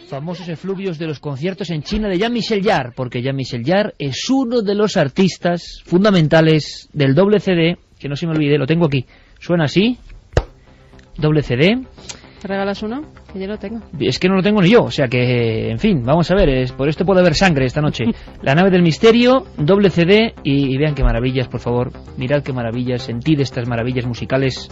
Famosos efluvios de los conciertos en China de Jean-Michel Jarre, porque Jean-Michel Jarre es uno de los artistas fundamentales del doble CD, que no se me olvide, lo tengo aquí. Suena así, doble CD. ¿Te regalas uno? Que yo lo tengo. Es que no lo tengo ni yo, o sea que, en fin, vamos a ver, por esto puede haber sangre esta noche. La nave del misterio, doble CD, y vean qué maravillas, por favor, mirad qué maravillas, sentid estas maravillas musicales.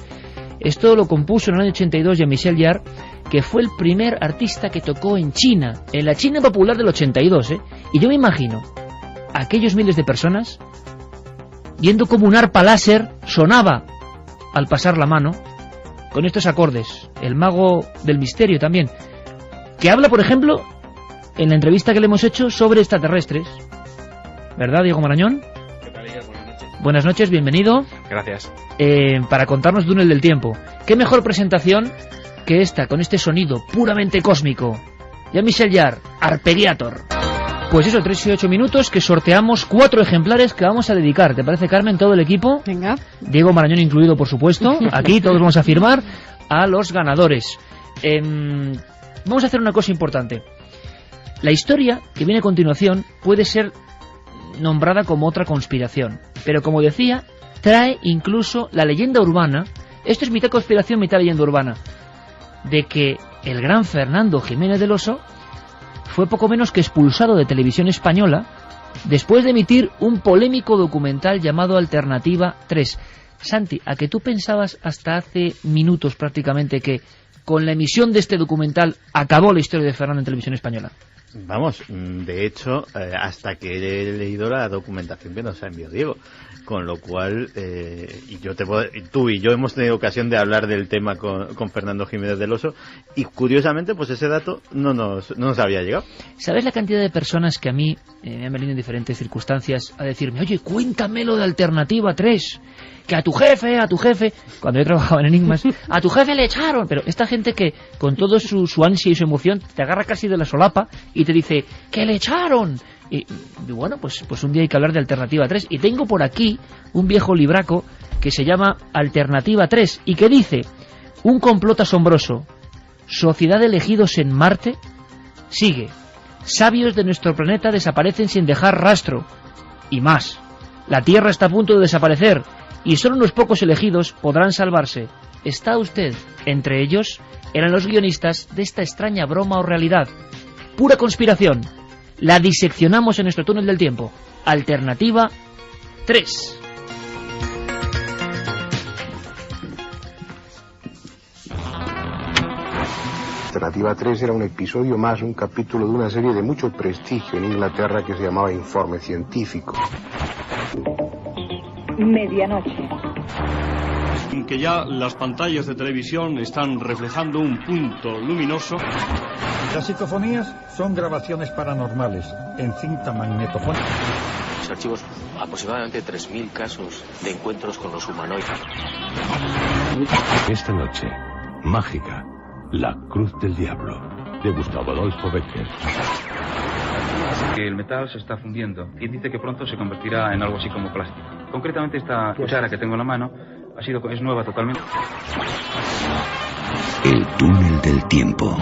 Esto lo compuso en el año 82 Jean-Michel Jarre, que fue el primer artista que tocó en China, en la China popular del 82, y yo me imagino a aquellos miles de personas viendo como un arpa láser sonaba al pasar la mano con estos acordes. El mago del misterio también, que habla, por ejemplo, en la entrevista que le hemos hecho sobre extraterrestres, ¿verdad, Diego Marañón? ¿Qué tal, Iker? Buenas noches. Buenas noches, bienvenido. Gracias. Para contarnos Túnel del Tiempo. ¿Qué mejor presentación que esta, con este sonido puramente cósmico? Jean-Michel Jarre, Arpeggiator. Pues eso, 3 y 8 minutos, que sorteamos 4 ejemplares que vamos a dedicar. ¿Te parece, Carmen, todo el equipo? Venga. Diego Marañón incluido, por supuesto. Aquí todos vamos a firmar a los ganadores. Vamos a hacer una cosa importante. La historia que viene a continuación puede ser nombrada como otra conspiración, pero como decía, trae incluso la leyenda urbana. Esto es mitad conspiración, mitad leyenda urbana, de que el gran Fernando Jiménez del Oso fue poco menos que expulsado de Televisión Española después de emitir un polémico documental llamado Alternativa 3. Santi, ¿a que tú pensabas hasta hace minutos prácticamente que con la emisión de este documental acabó la historia de Fernando en Televisión Española? Vamos, de hecho, hasta que he leído la documentación que nos ha enviado Diego, con lo cual, tú y yo hemos tenido ocasión de hablar del tema con Fernando Jiménez del Oso, y curiosamente, pues ese dato no nos había llegado. ¿Sabes la cantidad de personas que a mí me han venido en diferentes circunstancias a decirme, oye, cuéntamelo de Alternativa 3, que a tu jefe, cuando yo trabajaba en Enigmas, a tu jefe le echaron? Pero esta gente que con todo su ansia y su emoción te agarra casi de la solapa y te dice, que le echaron. Y bueno, pues un día hay que hablar de Alternativa 3, y tengo por aquí un viejo libraco que se llama Alternativa 3 y que dice: un complot asombroso, sociedad de elegidos en Marte, sigue, sabios de nuestro planeta desaparecen sin dejar rastro, y más, la Tierra está a punto de desaparecer y solo unos pocos elegidos podrán salvarse. ¿Está usted entre ellos? Eran los guionistas de esta extraña broma o realidad. Pura conspiración. La diseccionamos en nuestro túnel del tiempo. Alternativa 3. Alternativa 3 era un episodio más, un capítulo de una serie de mucho prestigio en Inglaterra que se llamaba Informe Científico. Medianoche. Que ya las pantallas de televisión están reflejando un punto luminoso. Las psicofonías son grabaciones paranormales en cinta magnetofónica. Los archivos aproximadamente 3.000 casos de encuentros con los humanoides. Esta noche, mágica, La Cruz del Diablo, de Gustavo Adolfo Bécquer. Que el metal se está fundiendo. Quien dice que pronto se convertirá en algo así como plástico. Concretamente esta cuchara que tengo en la mano es nueva totalmente. El túnel del tiempo.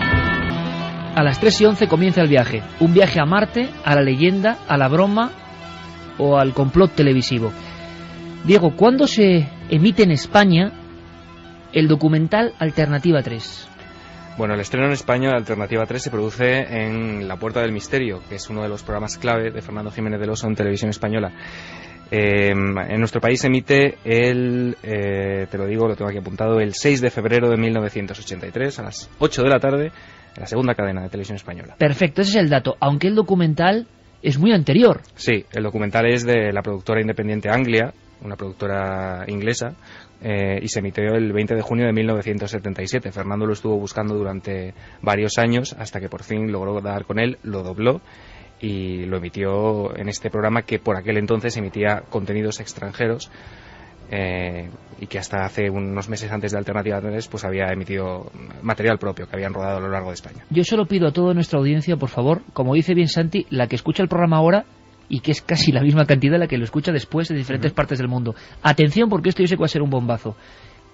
A las 3:11 comienza el viaje. Un viaje a Marte, a la leyenda, a la broma o al complot televisivo. Diego, ¿cuándo se emite en España el documental Alternativa 3? Bueno, el estreno en España de Alternativa 3 se produce en La Puerta del Misterio, que es uno de los programas clave de Fernando Jiménez del Oso en Televisión Española. En nuestro país se emite te lo digo, lo tengo aquí apuntado, el 6 de febrero de 1983 a las 8 de la tarde, en la segunda cadena de Televisión Española. Perfecto, ese es el dato, aunque el documental es muy anterior. Sí, el documental es de la productora independiente Anglia, una productora inglesa, y se emitió el 20 de junio de 1977. Fernando lo estuvo buscando durante varios años hasta que por fin logró dar con él, lo dobló y lo emitió en este programa que por aquel entonces emitía contenidos extranjeros, y que hasta hace unos meses antes de Alternativa 3 pues había emitido material propio que habían rodado a lo largo de España. Yo solo pido a toda nuestra audiencia, por favor, como dice bien Santi, la que escucha el programa ahora y que es casi la misma cantidad la que lo escucha después de diferentes partes del mundo. Atención, porque esto yo sé que va a ser un bombazo,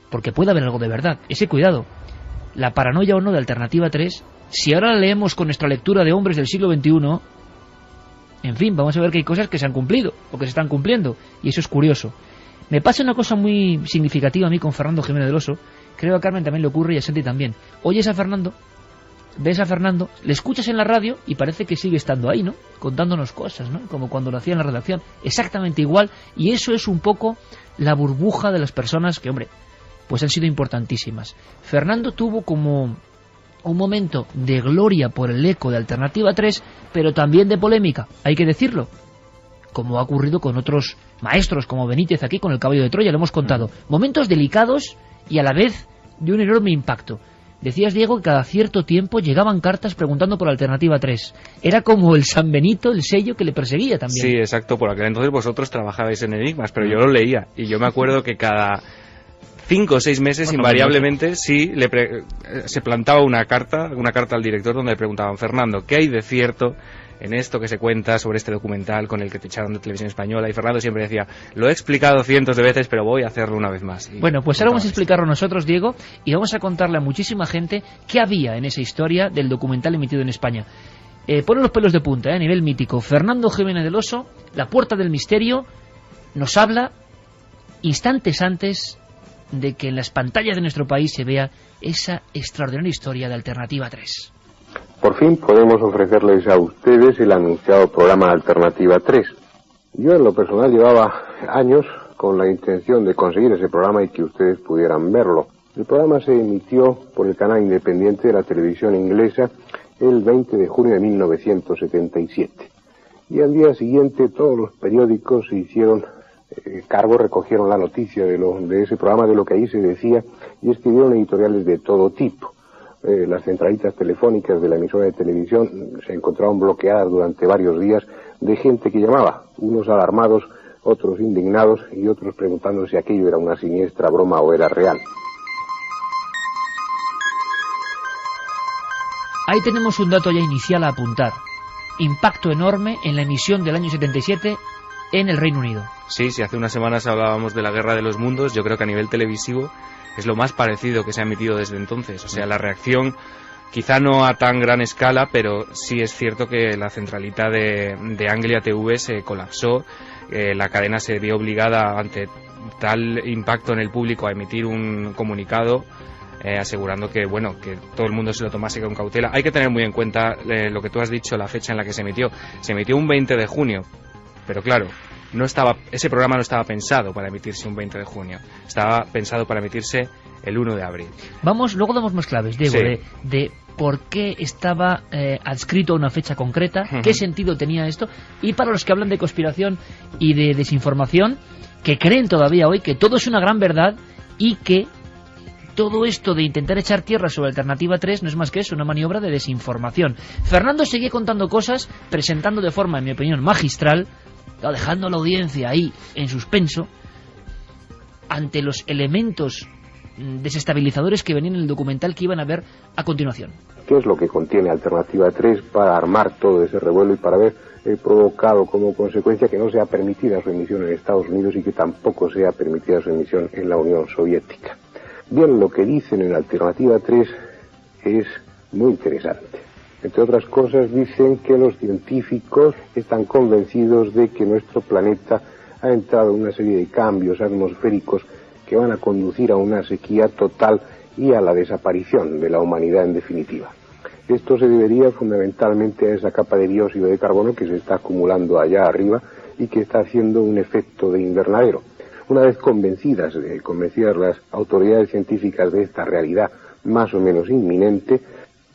porque puede haber algo de verdad. Ese cuidado. la paranoia o no de Alternativa 3, si ahora la leemos con nuestra lectura de hombres del siglo XXI, en fin, vamos a ver que hay cosas que se han cumplido o que se están cumpliendo, y eso es curioso. Me pasa una cosa muy significativa a mí con Fernando Jiménez del Oso, creo que a Carmen también le ocurre y a Santi también. Oyes a Fernando, ves a Fernando, le escuchas en la radio y parece que sigue estando ahí, ¿no? Contándonos cosas, ¿no? Como cuando lo hacía en la redacción, exactamente igual, y eso es un poco la burbuja de las personas que, hombre, pues han sido importantísimas. Fernando tuvo como un momento de gloria por el eco de Alternativa 3, pero también de polémica, hay que decirlo, como ha ocurrido con otros maestros como Benítez aquí con el Caballo de Troya, lo hemos contado. Momentos delicados y a la vez de un enorme impacto. Decías, Diego, que cada cierto tiempo llegaban cartas preguntando por Alternativa 3. Era como el San Benito, el sello que le perseguía también. Sí, exacto. Por aquel entonces vosotros trabajabais en Enigmas, pero yo lo leía. Y yo me acuerdo que cada 5 o 6 meses, invariablemente, sí, se plantaba una carta al director donde le preguntaban: Fernando, ¿qué hay de cierto en esto que se cuenta sobre este documental con el que te echaron de Televisión Española? Y Fernando siempre decía: lo he explicado cientos de veces, pero voy a hacerlo una vez más. Y bueno, pues ahora vamos a explicarlo nosotros, Diego, y vamos a contarle a muchísima gente qué había en esa historia del documental emitido en España. Pone los pelos de punta, a nivel mítico. Fernando Jiménez del Oso, La Puerta del Misterio, nos habla instantes antes de que en las pantallas de nuestro país se vea esa extraordinaria historia de Alternativa 3. Por fin podemos ofrecerles a ustedes el anunciado programa Alternativa 3. Yo en lo personal llevaba años con la intención de conseguir ese programa y que ustedes pudieran verlo. El programa se emitió por el canal independiente de la televisión inglesa el 20 de junio de 1977. Y al día siguiente todos los periódicos se hicieron cargo, recogieron la noticia de ese programa, de lo que ahí se decía, y escribieron editoriales de todo tipo. Las centralitas telefónicas de la emisora de televisión se encontraron bloqueadas durante varios días de gente que llamaba, unos alarmados, otros indignados y otros preguntando si aquello era una siniestra broma o era real. Ahí tenemos un dato ya inicial a apuntar. Impacto enorme en la emisión del año 77 en el Reino Unido. Sí, si hace unas semanas hablábamos de la Guerra de los Mundos, yo creo que a nivel televisivo es lo más parecido que se ha emitido desde entonces. O sea, la reacción, quizá no a tan gran escala, pero sí es cierto que la centralita de Anglia TV se colapsó. La cadena se vio obligada, ante tal impacto en el público, a emitir un comunicado asegurando que, bueno, que todo el mundo se lo tomase con cautela. Hay que tener muy en cuenta lo que tú has dicho, la fecha en la que se emitió. Se emitió un 20 de junio, pero claro, ese programa no estaba pensado para emitirse un 20 de junio, estaba pensado para emitirse el 1 de abril. Luego damos más claves, Diego, sí, de por qué estaba adscrito a una fecha concreta, qué sentido tenía esto, y para los que hablan de conspiración y de desinformación, que creen todavía hoy que todo es una gran verdad y que todo esto de intentar echar tierra sobre Alternativa 3 no es más que eso, una maniobra de desinformación. Fernando seguía contando cosas, presentando de forma, en mi opinión, magistral, dejando a la audiencia ahí en suspenso ante los elementos desestabilizadores que venían en el documental que iban a ver a continuación. ¿Qué es lo que contiene Alternativa 3 para armar todo ese revuelo y para haber provocado como consecuencia que no sea permitida su emisión en Estados Unidos y que tampoco sea permitida su emisión en la Unión Soviética? Bien, lo que dicen en Alternativa 3 es muy interesante. Entre otras cosas, dicen que los científicos están convencidos de que nuestro planeta ha entrado en una serie de cambios atmosféricos que van a conducir a una sequía total y a la desaparición de la humanidad en definitiva. Esto se debería fundamentalmente a esa capa de dióxido de carbono que se está acumulando allá arriba y que está haciendo un efecto de invernadero. Una vez convencidas las autoridades científicas de esta realidad más o menos inminente,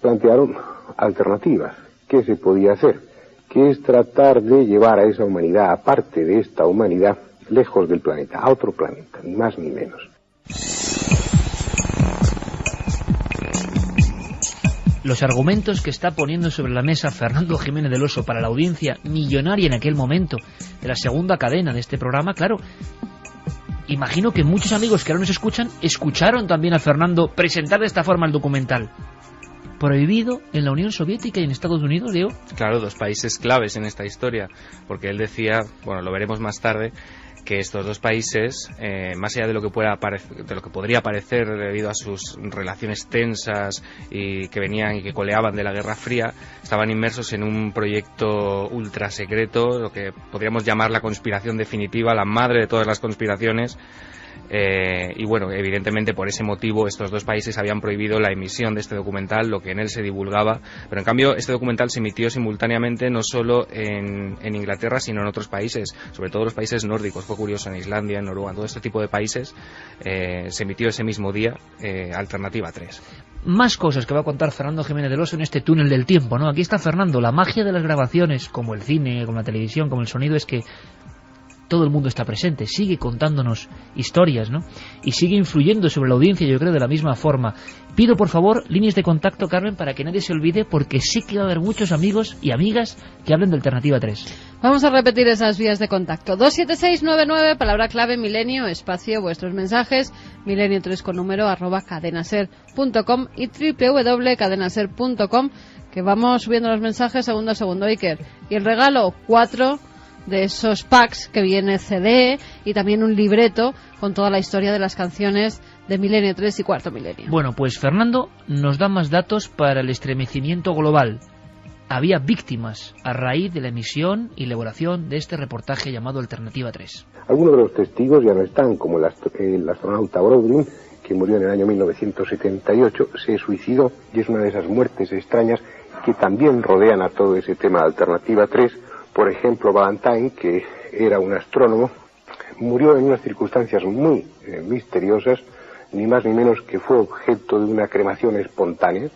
plantearon alternativas. ¿Qué se podía hacer? Que es tratar de llevar a esa humanidad, aparte de esta humanidad, lejos del planeta, a otro planeta, ni más ni menos. Los argumentos que está poniendo sobre la mesa Fernando Jiménez del Oso para la audiencia millonaria en aquel momento de la segunda cadena de este programa, claro, imagino que muchos amigos que ahora nos escuchan escucharon también a Fernando presentar de esta forma el documental. Prohibido en la Unión Soviética y en Estados Unidos, Diego. Claro, dos países claves en esta historia, porque él decía, bueno, lo veremos más tarde, que estos dos países, más allá de lo que podría parecer debido a sus relaciones tensas y que venían y que coleaban de la Guerra Fría, estaban inmersos en un proyecto ultra secreto, lo que podríamos llamar la conspiración definitiva, la madre de todas las conspiraciones. Y bueno, evidentemente por ese motivo estos dos países habían prohibido la emisión de este documental, lo que en él se divulgaba, pero en cambio este documental se emitió simultáneamente no solo en Inglaterra sino en otros países, sobre todo los países nórdicos. Fue curioso, en Islandia, en Noruega, en todo este tipo de países se emitió ese mismo día Alternativa 3. Más cosas que va a contar Fernando Jiménez del Oso en este túnel del tiempo, ¿no? Aquí está Fernando. La magia de las grabaciones, como el cine, como la televisión, como el sonido, es que todo el mundo está presente, sigue contándonos historias, ¿no? Y sigue influyendo sobre la audiencia, yo creo, de la misma forma. Pido, por favor, líneas de contacto, Carmen, para que nadie se olvide, porque sé que va a haber muchos amigos y amigas que hablen de Alternativa 3. Vamos a repetir esas vías de contacto. 27699, palabra clave Milenio, espacio, vuestros mensajes, milenio3 con número, @cadenaser.com y www.cadenaser.com, que vamos subiendo los mensajes segundo a segundo, Iker. Y el regalo, 4 de esos packs que viene CD y también un libreto con toda la historia de las canciones de Milenio 3 y Cuarto Milenio. Bueno, pues Fernando nos da más datos para el estremecimiento global. Había víctimas a raíz de la emisión y elaboración de este reportaje llamado Alternativa 3. Algunos de los testigos ya no están, como el astronauta Brodin, que murió en el año 1978, se suicidó, y es una de esas muertes extrañas que también rodean a todo ese tema de Alternativa 3. Por ejemplo, Valentine, que era un astrónomo, murió en unas circunstancias muy misteriosas, ni más ni menos que fue objeto de una cremación espontánea.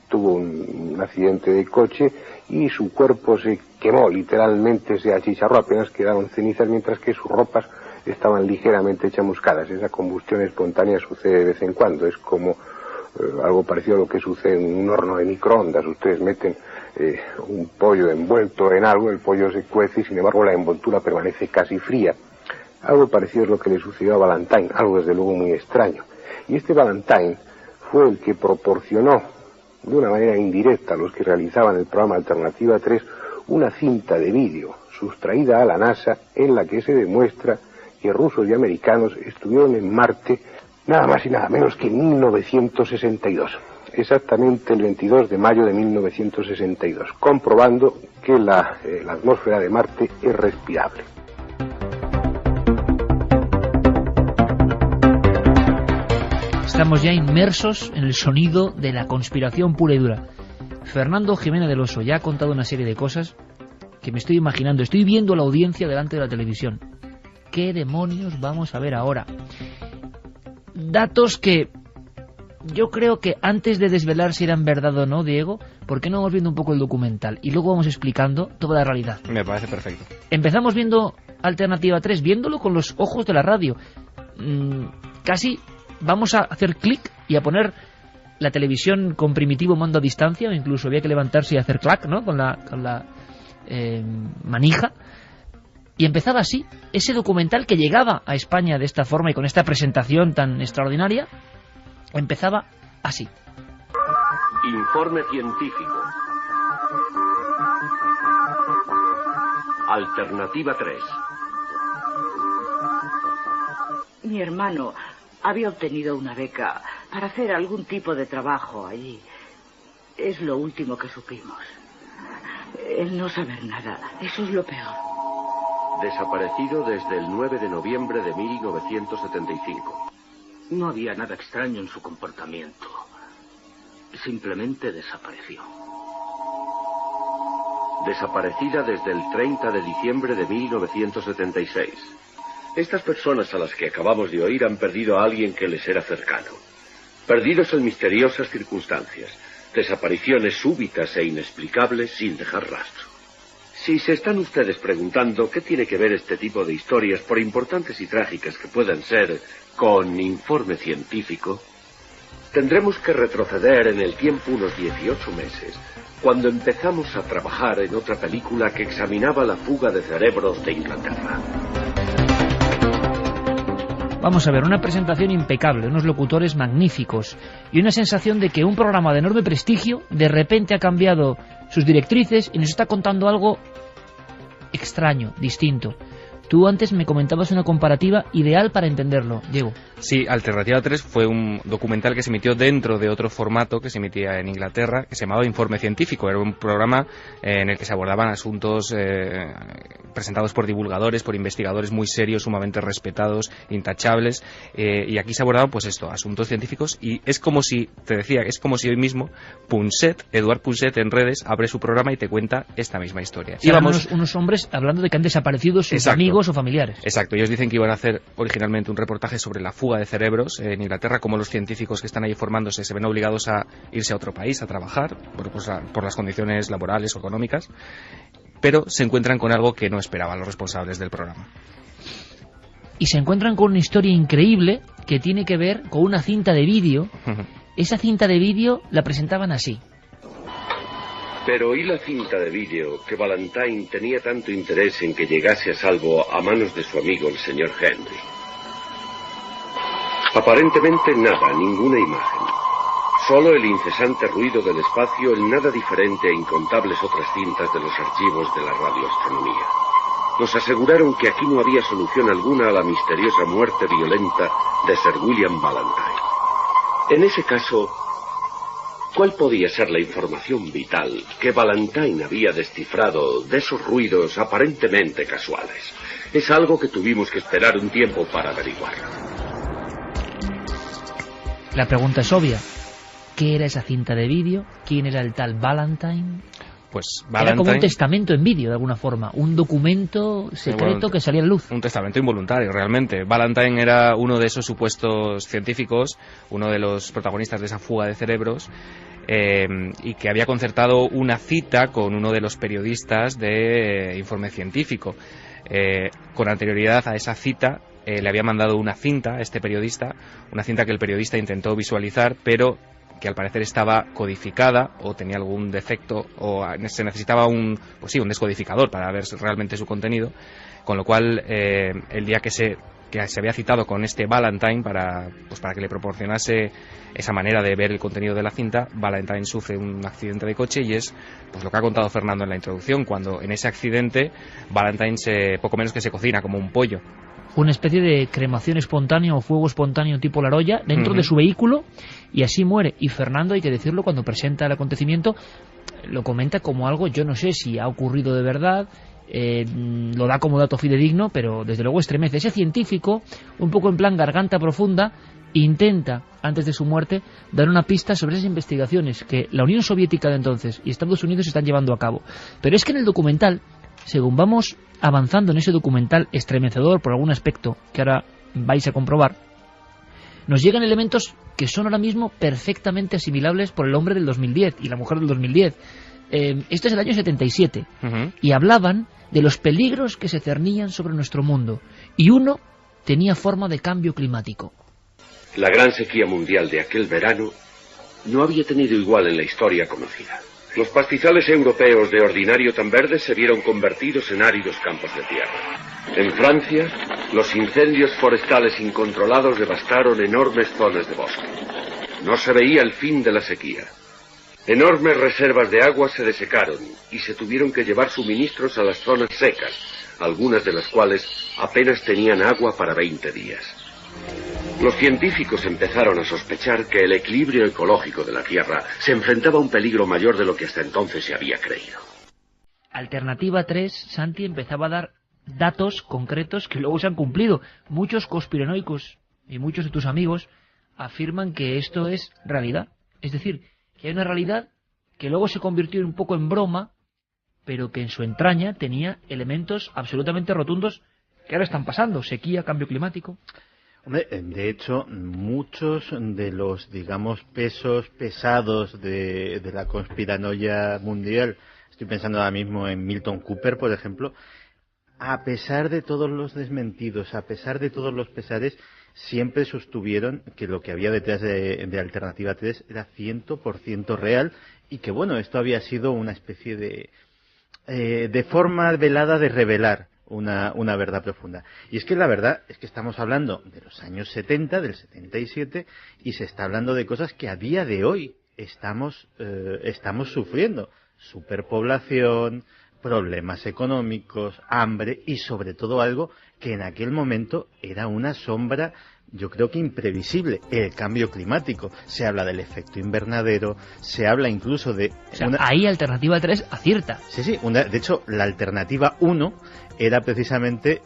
Tuvo un accidente de coche y su cuerpo se quemó, literalmente se achicharró, apenas quedaron cenizas, mientras que sus ropas estaban ligeramente chamuscadas. Esa combustión espontánea sucede de vez en cuando, es como algo parecido a lo que sucede en un horno de microondas. Ustedes meten un pollo envuelto en algo, el pollo se cuece y sin embargo la envoltura permanece casi fría. Algo parecido es lo que le sucedió a Valentine, algo desde luego muy extraño. Y este Valentine fue el que proporcionó de una manera indirecta a los que realizaban el programa Alternativa 3 una cinta de vídeo sustraída a la NASA en la que se demuestra que rusos y americanos estuvieron en Marte nada más y nada menos que en 1962. Exactamente el 22 de mayo de 1962, comprobando que la atmósfera de Marte es respirable. Estamos ya inmersos en el sonido de la conspiración pura y dura. Fernando Jiménez del Oso ya ha contado una serie de cosas que me estoy imaginando. Estoy viendo a la audiencia delante de la televisión. ¿Qué demonios vamos a ver ahora? Datos que yo creo que antes de desvelar si eran verdad o no, Diego, ¿por qué no vamos viendo un poco el documental? Y luego vamos explicando toda la realidad. Me parece perfecto. Empezamos viendo Alternativa 3, viéndolo con los ojos de la radio. Casi vamos a hacer clic y a poner la televisión con primitivo mando a distancia, o incluso había que levantarse y hacer clac, ¿no? Con la manija. Y empezaba así, ese documental que llegaba a España de esta forma y con esta presentación tan extraordinaria, empezaba así. Informe científico. Alternativa 3. Mi hermano había obtenido una beca para hacer algún tipo de trabajo allí. Es lo último que supimos. El no saber nada, eso es lo peor. Desaparecido desde el 9 de noviembre de 1975. No había nada extraño en su comportamiento. Simplemente desapareció. Desaparecida desde el 30 de diciembre de 1976. Estas personas a las que acabamos de oír han perdido a alguien que les era cercano. Perdidos en misteriosas circunstancias. Desapariciones súbitas e inexplicables sin dejar rastro. Si se están ustedes preguntando qué tiene que ver este tipo de historias, por importantes y trágicas que puedan ser, con informe científico, tendremos que retroceder en el tiempo unos 18 meses, cuando empezamos a trabajar en otra película que examinaba la fuga de cerebros de Inglaterra. Vamos a ver, una presentación impecable, unos locutores magníficos y una sensación de que un programa de enorme prestigio de repente ha cambiado sus directrices y nos está contando algo extraño, distinto. Tú antes me comentabas una comparativa ideal para entenderlo, Diego. Sí, Alternativa 3 fue un documental que se emitió dentro de otro formato que se emitía en Inglaterra, que se llamaba Informe Científico. Era un programa en el que se abordaban asuntos presentados por divulgadores, por investigadores muy serios, sumamente respetados, intachables, y aquí se abordaban pues esto, asuntos científicos, y es como si, te decía, es como si hoy mismo Eduard Punset en redes abre su programa y te cuenta esta misma historia. Íbamos unos hombres hablando de que han desaparecido sus amigos o familiares. Exacto, ellos dicen que iban a hacer originalmente un reportaje sobre la fuga de cerebros en Inglaterra, cómo los científicos que están ahí formándose se ven obligados a irse a otro país a trabajar por las condiciones laborales o económicas, pero se encuentran con algo que no esperaban los responsables del programa. Y se encuentran con una historia increíble que tiene que ver con una cinta de vídeo. Esa cinta de vídeo la presentaban así. Pero ¿y la cinta de vídeo que Valentine tenía tanto interés en que llegase a salvo a manos de su amigo el señor Henry? Aparentemente nada, ninguna imagen. Solo el incesante ruido del espacio, el nada diferente a incontables otras cintas de los archivos de la radioastronomía. Nos aseguraron que aquí no había solución alguna a la misteriosa muerte violenta de Sir William Valentine. En ese caso, ¿cuál podía ser la información vital que Valentine había descifrado de esos ruidos aparentemente casuales? Es algo que tuvimos que esperar un tiempo para averiguar. La pregunta es obvia. ¿Qué era esa cinta de vídeo? ¿Quién era el tal Valentine? Pues Valentine... Era como un testamento en vídeo, de alguna forma. Un documento secreto que salía a la luz. Un testamento involuntario, realmente. Valentine era uno de esos supuestos científicos, uno de los protagonistas de esa fuga de cerebros, y que había concertado una cita con uno de los periodistas de Informe Científico. Con anterioridad a esa cita, le había mandado una cinta a este periodista, una cinta que el periodista intentó visualizar, pero que al parecer estaba codificada o tenía algún defecto o se necesitaba un descodificador para ver realmente su contenido, con lo cual el día que se había citado con este Valentine para que le proporcionase esa manera de ver el contenido de la cinta, Valentine sufre un accidente de coche y es pues lo que ha contado Fernando en la introducción, cuando en ese accidente Valentine poco menos que se cocina como un pollo. Una especie de cremación espontánea o fuego espontáneo tipo La Roya dentro de su vehículo, y así muere. Y Fernando, hay que decirlo, cuando presenta el acontecimiento lo comenta como algo, yo no sé si ha ocurrido de verdad, lo da como dato fidedigno, pero desde luego estremece. Ese científico, un poco en plan garganta profunda, intenta, antes de su muerte, dar una pista sobre esas investigaciones que la Unión Soviética de entonces y Estados Unidos están llevando a cabo. Pero es que en el documental, según vamos avanzando en ese documental estremecedor por algún aspecto que ahora vais a comprobar, nos llegan elementos que son ahora mismo perfectamente asimilables por el hombre del 2010 y la mujer del 2010. Esto es el año 77 y hablaban de los peligros que se cernían sobre nuestro mundo, y uno tenía forma de cambio climático. La gran sequía mundial de aquel verano no había tenido igual en la historia conocida. Los pastizales europeos de ordinario tan verdes se vieron convertidos en áridos campos de tierra. En Francia, los incendios forestales incontrolados devastaron enormes zonas de bosque. No se veía el fin de la sequía. Enormes reservas de agua se desecaron y se tuvieron que llevar suministros a las zonas secas, algunas de las cuales apenas tenían agua para 20 días. Los científicos empezaron a sospechar que el equilibrio ecológico de la Tierra se enfrentaba a un peligro mayor de lo que hasta entonces se había creído. Alternativa 3, Santi, empezaba a dar datos concretos que luego se han cumplido. Muchos conspiranoicos y muchos de tus amigos afirman que esto es realidad. Es decir, que hay una realidad que luego se convirtió un poco en broma, pero que en su entraña tenía elementos absolutamente rotundos que ahora están pasando. Sequía, cambio climático. Hombre, de hecho, muchos de los, digamos, pesos pesados de la conspiranoia mundial, estoy pensando ahora mismo en Milton Cooper, por ejemplo, a pesar de todos los desmentidos, a pesar de todos los pesares, siempre sostuvieron que lo que había detrás de Alternativa 3 era 100% real, y que, bueno, esto había sido una especie de forma velada de revelar una verdad profunda. Y es que la verdad es que estamos hablando de los años 70, del 77, y se está hablando de cosas que a día de hoy estamos sufriendo. Superpoblación, problemas económicos, hambre y sobre todo algo que en aquel momento era una sombra, yo creo que imprevisible, el cambio climático. Se habla del efecto invernadero, se habla incluso de... O sea, ahí Alternativa 3 acierta. Sí, de hecho, la Alternativa 1 era precisamente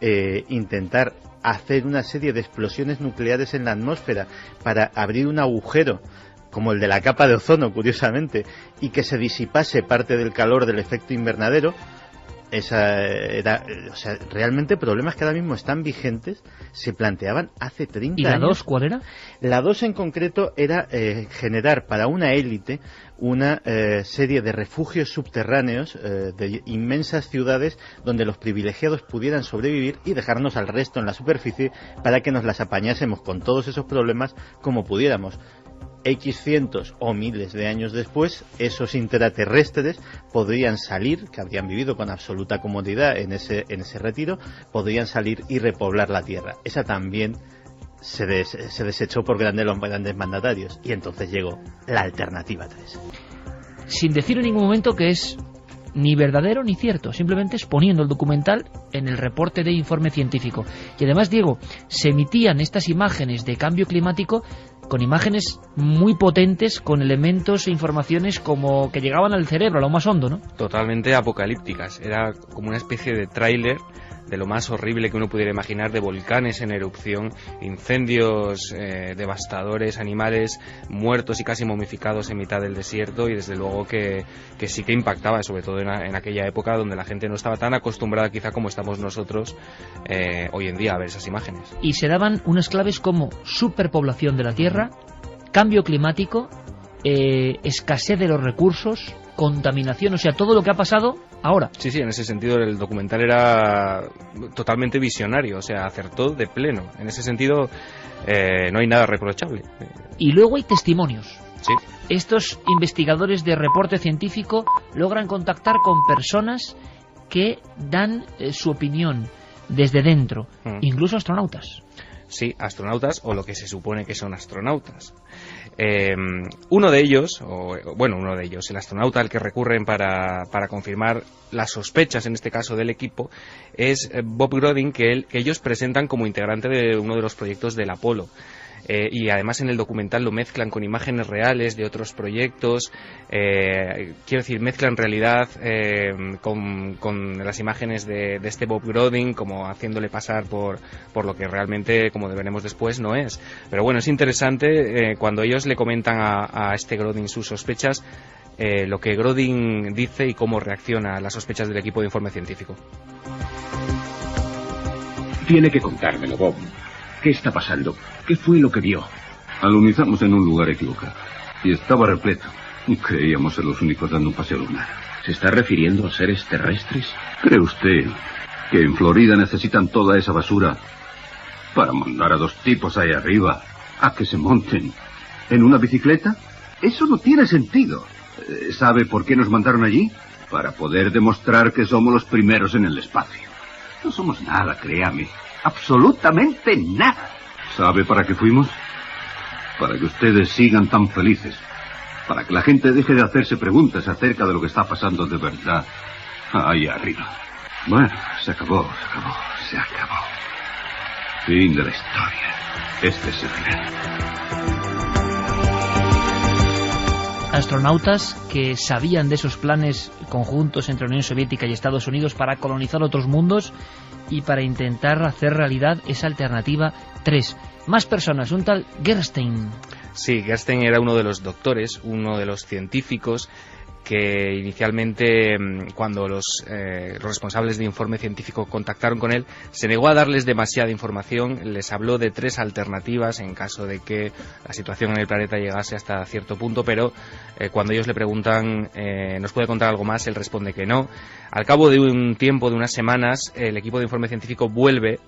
intentar hacer una serie de explosiones nucleares en la atmósfera para abrir un agujero como el de la capa de ozono, curiosamente, y que se disipase parte del calor del efecto invernadero. Realmente problemas que ahora mismo están vigentes se planteaban hace 30 años. ¿Y la 2 cuál era? La 2 en concreto era generar para una élite una serie de refugios subterráneos de inmensas ciudades donde los privilegiados pudieran sobrevivir y dejarnos al resto en la superficie para que nos las apañásemos con todos esos problemas como pudiéramos. X cientos o miles de años después, esos intraterrestres podrían salir, que habrían vivido con absoluta comodidad en ese retiro, podrían salir y repoblar la Tierra. Esa también se desechó por los grandes mandatarios, y entonces llegó la Alternativa 3. Sin decir en ningún momento que es ni verdadero ni cierto, simplemente exponiendo el documental en el reporte de informe científico. Y además, Diego, se emitían estas imágenes de cambio climático con imágenes muy potentes, con elementos e informaciones como que llegaban al cerebro, a lo más hondo, ¿no? Totalmente apocalípticas. Era como una especie de tráiler de lo más horrible que uno pudiera imaginar, de volcanes en erupción, incendios devastadores, animales muertos y casi momificados en mitad del desierto, y desde luego que sí que impactaba, sobre todo en aquella época donde la gente no estaba tan acostumbrada quizá como estamos nosotros hoy en día a ver esas imágenes. Y se daban unas claves como superpoblación de la Tierra, cambio climático, escasez de los recursos, contaminación, o sea, todo lo que ha pasado ahora. Sí, en ese sentido el documental era totalmente visionario, o sea, acertó de pleno. En ese sentido no hay nada reprochable. Y luego hay testimonios. Sí. Estos investigadores de reporte científico logran contactar con personas que dan su opinión desde dentro, incluso astronautas. Sí, astronautas, o lo que se supone que son astronautas. Uno de ellos, el astronauta al que recurren para confirmar las sospechas, en este caso del equipo, es Bob Grodin, que ellos presentan como integrante de uno de los proyectos del Apolo. Y además en el documental lo mezclan con imágenes reales de otros proyectos, mezclan realidad con las imágenes de este Bob Grodin, como haciéndole pasar por lo que realmente, como veremos después, no es. Pero bueno, es interesante cuando ellos le comentan a este Grodin sus sospechas, lo que Grodin dice y cómo reacciona a las sospechas del equipo de informe científico. Tiene que contármelo, Bob. ¿Qué está pasando? ¿Qué fue lo que vio? Alunizamos en un lugar equivocado y estaba repleto. Creíamos ser los únicos dando un paseo lunar. ¿Se está refiriendo a seres terrestres? ¿Cree usted que en Florida necesitan toda esa basura para mandar a dos tipos ahí arriba a que se monten en una bicicleta? Eso no tiene sentido. ¿Sabe por qué nos mandaron allí? Para poder demostrar que somos los primeros en el espacio. No somos nada, créame. Absolutamente nada. ¿Sabe para qué fuimos? Para que ustedes sigan tan felices. Para que la gente deje de hacerse preguntas acerca de lo que está pasando de verdad ahí arriba. Bueno, se acabó. Fin de la historia. Este es el final. Astronautas que sabían de esos planes conjuntos entre la Unión Soviética y Estados Unidos para colonizar otros mundos y para intentar hacer realidad esa Alternativa 3. Más personas, un tal Gerstein. Sí, Gerstein era uno de los doctores, uno de los científicos que inicialmente, cuando los responsables de informe científico contactaron con él, se negó a darles demasiada información. Les habló de 3 alternativas en caso de que la situación en el planeta llegase hasta cierto punto, pero cuando ellos le preguntan ¿nos puede contar algo más?, él responde que no. Al cabo de un tiempo, de unas semanas, el equipo de informe científico vuelve,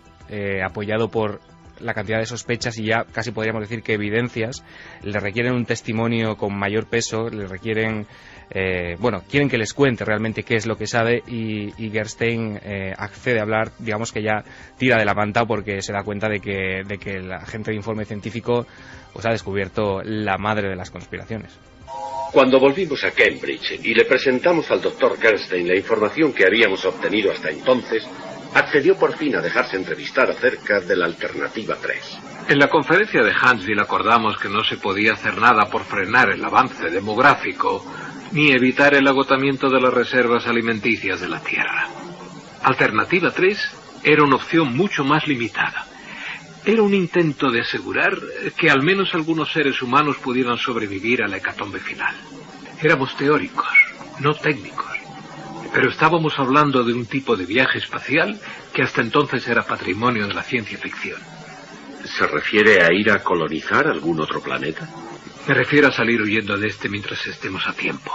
apoyado por la cantidad de sospechas y ya casi podríamos decir que evidencias. Le requieren un testimonio con mayor peso, le requieren quieren que les cuente realmente qué es lo que sabe, y Gerstein accede a hablar. Digamos que ya tira de la manta porque se da cuenta de que la gente de informe científico pues ha descubierto la madre de las conspiraciones. Cuando volvimos a Cambridge y le presentamos al doctor Gerstein la información que habíamos obtenido hasta entonces, accedió por fin a dejarse entrevistar acerca de la alternativa 3. En la conferencia de Huntsville acordamos que no se podía hacer nada por frenar el avance demográfico ni evitar el agotamiento de las reservas alimenticias de la Tierra. Alternativa 3 era una opción mucho más limitada. Era un intento de asegurar que al menos algunos seres humanos pudieran sobrevivir a la hecatombe final. Éramos teóricos, no técnicos, pero estábamos hablando de un tipo de viaje espacial que hasta entonces era patrimonio de la ciencia ficción. ¿Se refiere a ir a colonizar algún otro planeta? Me refiero a salir huyendo de este mientras estemos a tiempo.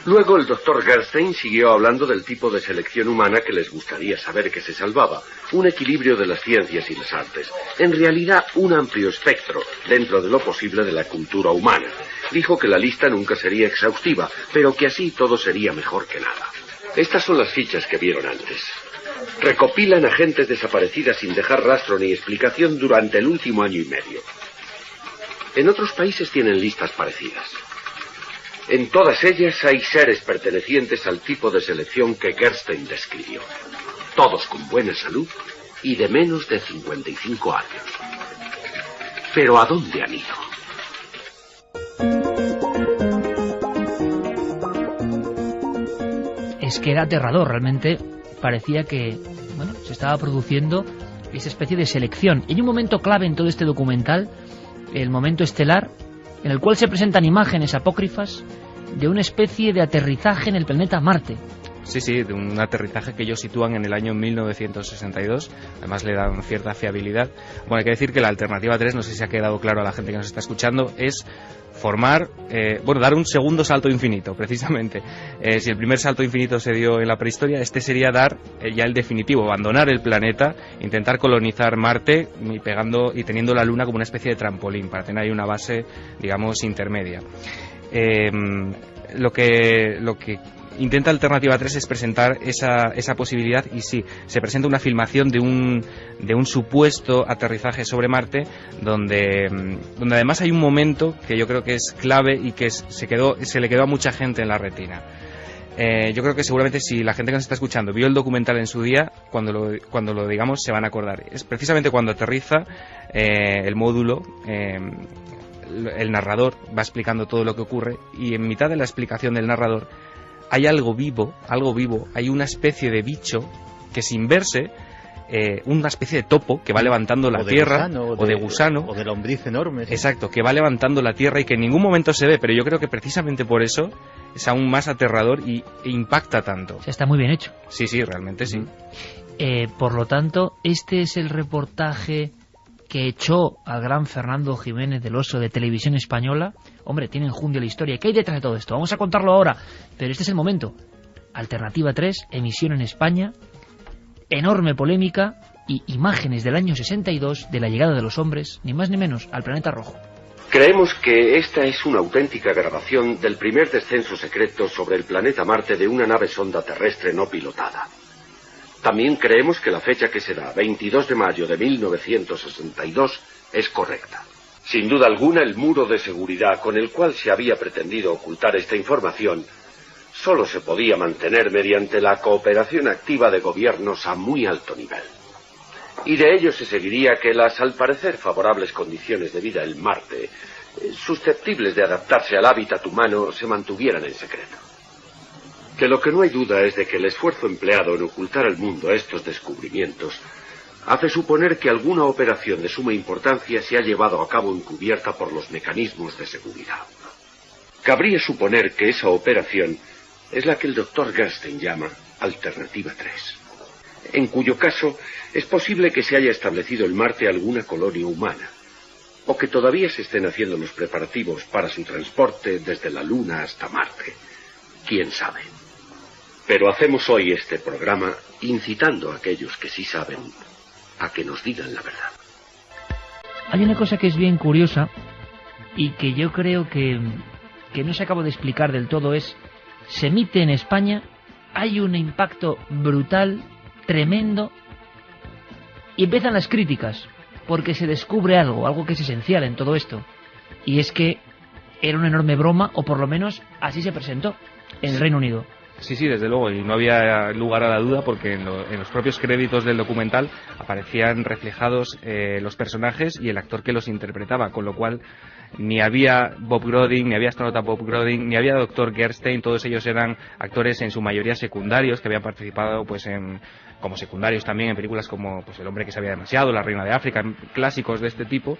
Luego el doctor Gerstein siguió hablando del tipo de selección humana que les gustaría saber que se salvaba. Un equilibrio de las ciencias y las artes. En realidad, un amplio espectro, dentro de lo posible de la cultura humana. Dijo que la lista nunca sería exhaustiva, pero que así todo sería mejor que nada. Estas son las fichas que vieron antes. Recopilan a gentes desaparecidas sin dejar rastro ni explicación durante el último año y medio. En otros países tienen listas parecidas. En todas ellas hay seres pertenecientes al tipo de selección que Gerstein describió. Todos con buena salud y de menos de 55 años. Pero ¿a dónde han ido? Es que era aterrador, realmente parecía que, bueno, se estaba produciendo esa especie de selección. Y hay un momento clave en todo este documental, el momento estelar, en el cual se presentan imágenes apócrifas de una especie de aterrizaje en el planeta Marte. Sí, de un aterrizaje que ellos sitúan en el año 1962, además le dan cierta fiabilidad. Bueno, hay que decir que la alternativa 3, no sé si ha quedado claro a la gente que nos está escuchando, es formar, dar un segundo salto infinito, precisamente. Si el primer salto infinito se dio en la prehistoria, este sería dar ya el definitivo, abandonar el planeta, intentar colonizar Marte y teniendo la Luna como una especie de trampolín, para tener ahí una base, digamos, intermedia. Lo que intenta Alternativa 3 es presentar esa posibilidad, y sí, se presenta una filmación de un supuesto aterrizaje sobre Marte, donde además hay un momento que yo creo que es clave y que se le quedó a mucha gente en la retina. Yo creo que seguramente si la gente que nos está escuchando vio el documental en su día, cuando lo digamos se van a acordar. Es precisamente cuando aterriza el módulo, el narrador va explicando todo lo que ocurre, y en mitad de la explicación del narrador hay algo vivo, hay una especie de bicho que sin verse, una especie de topo que va levantando la tierra, o de gusano, o de lombriz enorme. Exacto, que va levantando la tierra y que en ningún momento se ve, pero yo creo que precisamente por eso es aún más aterrador e impacta tanto. O sea, está muy bien hecho. Sí, realmente sí. Por lo tanto, este es el reportaje que echó al gran Fernando Jiménez del Oso de Televisión Española. Hombre, tiene enjundia la historia. ¿Qué hay detrás de todo esto? Vamos a contarlo ahora, pero este es el momento. Alternativa 3, emisión en España, enorme polémica y imágenes del año 62 de la llegada de los hombres, ni más ni menos, al planeta rojo. Creemos que esta es una auténtica grabación del primer descenso secreto sobre el planeta Marte de una nave sonda terrestre no pilotada. También creemos que la fecha que se da, 22 de mayo de 1962, es correcta. Sin duda alguna, el muro de seguridad con el cual se había pretendido ocultar esta información solo se podía mantener mediante la cooperación activa de gobiernos a muy alto nivel. Y de ello se seguiría que las, al parecer, favorables condiciones de vida en Marte, susceptibles de adaptarse al hábitat humano, se mantuvieran en secreto. Que lo que no hay duda es de que el esfuerzo empleado en ocultar al mundo estos descubrimientos hace suponer que alguna operación de suma importancia se ha llevado a cabo encubierta por los mecanismos de seguridad. Cabría suponer que esa operación es la que el doctor Gerstein llama Alternativa 3, en cuyo caso es posible que se haya establecido en Marte alguna colonia humana, o que todavía se estén haciendo los preparativos para su transporte desde la Luna hasta Marte. ¿Quién sabe? Pero hacemos hoy este programa incitando a aquellos que sí saben a que nos digan la verdad. Hay una cosa que es bien curiosa y que yo creo que no se acaba de explicar del todo, se emite en España, hay un impacto brutal, tremendo, y empiezan las críticas, porque se descubre algo que es esencial en todo esto, y es que era una enorme broma, o por lo menos así se presentó en el Reino Unido. Sí, desde luego, y no había lugar a la duda porque en los propios créditos del documental aparecían reflejados los personajes y el actor que los interpretaba, con lo cual ni había Bob Groening, ni había astronauta Bob Groening, ni había Dr. Gerstein, todos ellos eran actores en su mayoría secundarios que habían participado pues como secundarios también en películas como pues El hombre que sabía demasiado, La reina de África, clásicos de este tipo.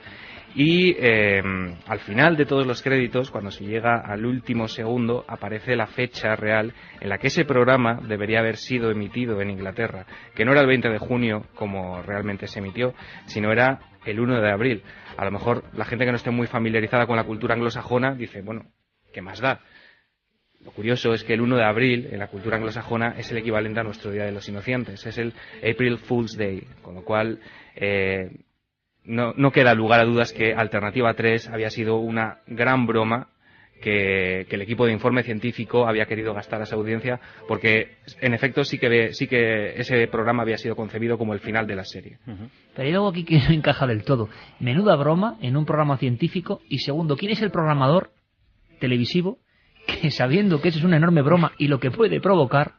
Y al final de todos los créditos, cuando se llega al último segundo, aparece la fecha real en la que ese programa debería haber sido emitido en Inglaterra, que no era el 20 de junio como realmente se emitió, sino era el 1 de abril. A lo mejor la gente que no esté muy familiarizada con la cultura anglosajona dice, bueno, ¿qué más da? Lo curioso es que el 1 de abril en la cultura anglosajona es el equivalente a nuestro Día de los Inocentes, es el April Fool's Day, con lo cual no queda lugar a dudas que Alternativa 3 había sido una gran broma que el equipo de informe científico había querido gastar a esa audiencia, porque en efecto sí que ese programa había sido concebido como el final de la serie. Pero hay algo aquí que no encaja del todo. Menuda broma en un programa científico, y segundo, ¿quién es el programador televisivo que, sabiendo que eso es una enorme broma y lo que puede provocar,